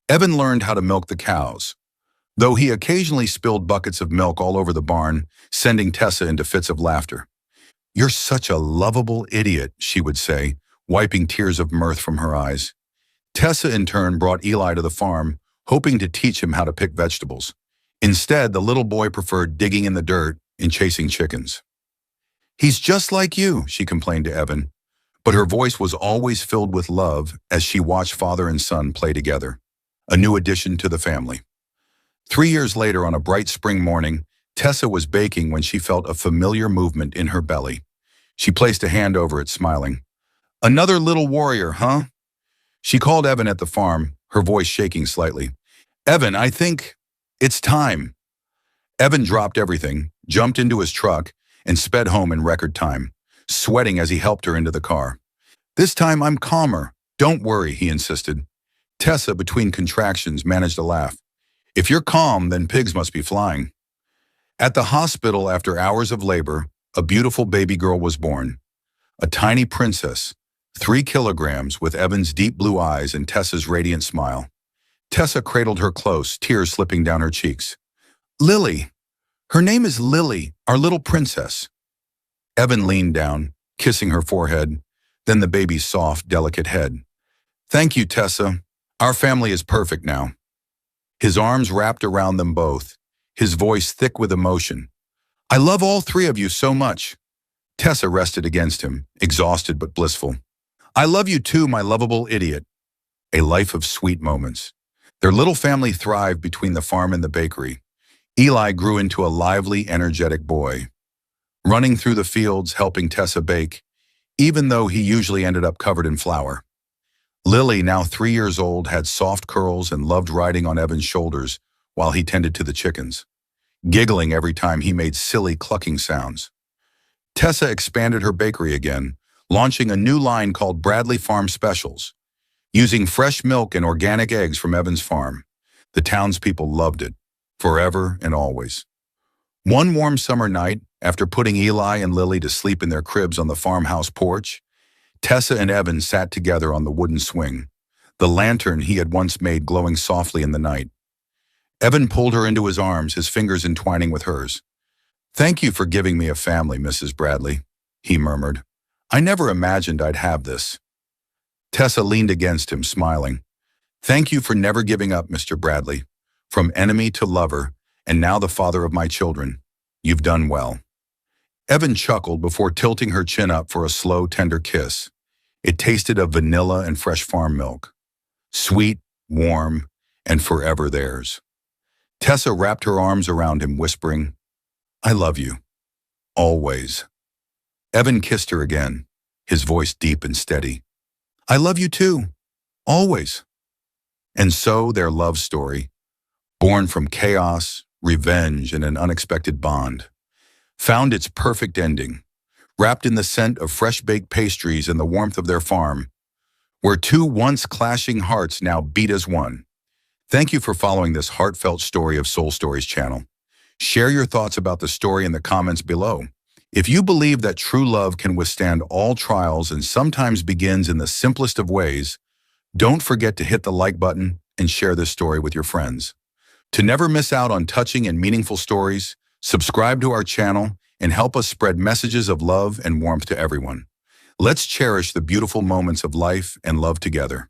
Evan learned how to milk the cows, though he occasionally spilled buckets of milk all over the barn, sending Tessa into fits of laughter. "You're such a lovable idiot," she would say, wiping tears of mirth from her eyes. Tessa, in turn, brought Eli to the farm, hoping to teach him how to pick vegetables. Instead, the little boy preferred digging in the dirt and chasing chickens. "He's just like you," she complained to Evan, but her voice was always filled with love as she watched father and son play together, a new addition to the family. 3 years later, on a bright spring morning, Tessa was baking when she felt a familiar movement in her belly. She placed a hand over it, smiling. "Another little warrior, huh?" She called Evan at the farm, her voice shaking slightly. "Evan, I think it's time." Evan dropped everything, jumped into his truck, and sped home in record time, sweating as he helped her into the car. "This time I'm calmer. Don't worry," he insisted. Tessa, between contractions, managed a laugh. "If you're calm, then pigs must be flying." At the hospital, after hours of labor, a beautiful baby girl was born. A tiny princess, 3 kilograms, with Evan's deep blue eyes and Tessa's radiant smile. Tessa cradled her close, tears slipping down her cheeks. Lily! Her name is Lily, our little princess. Evan leaned down, kissing her forehead, then the baby's soft, delicate head. Thank you, Tessa. Our family is perfect now. His arms wrapped around them both, his voice thick with emotion. I love all 3 of you so much. Tessa rested against him, exhausted but blissful. I love you too, my lovable idiot. A life of sweet moments. Their little family thrived between the farm and the bakery. Eli grew into a lively, energetic boy, running through the fields, helping Tessa bake, even though he usually ended up covered in flour. Lily, now 3 years old, had soft curls and loved riding on Evan's shoulders while he tended to the chickens, giggling every time he made silly clucking sounds. Tessa expanded her bakery again, launching a new line called Bradley Farm Specials. Using fresh milk and organic eggs from Evan's farm, the townspeople loved it, forever and always. One warm summer night, after putting Eli and Lily to sleep in their cribs on the farmhouse porch, Tessa and Evan sat together on the wooden swing, the lantern he had once made glowing softly in the night. Evan pulled her into his arms, his fingers entwining with hers. Thank you for giving me a family, Mrs. Bradley, he murmured. I never imagined I'd have this. Tessa leaned against him, smiling. Thank you for never giving up, Mr. Bradley. From enemy to lover, and now the father of my children. You've done well. Evan chuckled before tilting her chin up for a slow, tender kiss. It tasted of vanilla and fresh farm milk. Sweet, warm, and forever theirs. Tessa wrapped her arms around him, whispering, I love you. Always. Evan kissed her again, his voice deep and steady. I love you too. Always. And so their love story, born from chaos, revenge, and an unexpected bond, found its perfect ending, wrapped in the scent of fresh-baked pastries and the warmth of their farm, where 2 once clashing hearts now beat as one. Thank you for following this heartfelt story of Soul Stories channel. Share your thoughts about the story in the comments below. If you believe that true love can withstand all trials and sometimes begins in the simplest of ways, don't forget to hit the like button and share this story with your friends. To never miss out on touching and meaningful stories, subscribe to our channel and help us spread messages of love and warmth to everyone. Let's cherish the beautiful moments of life and love together.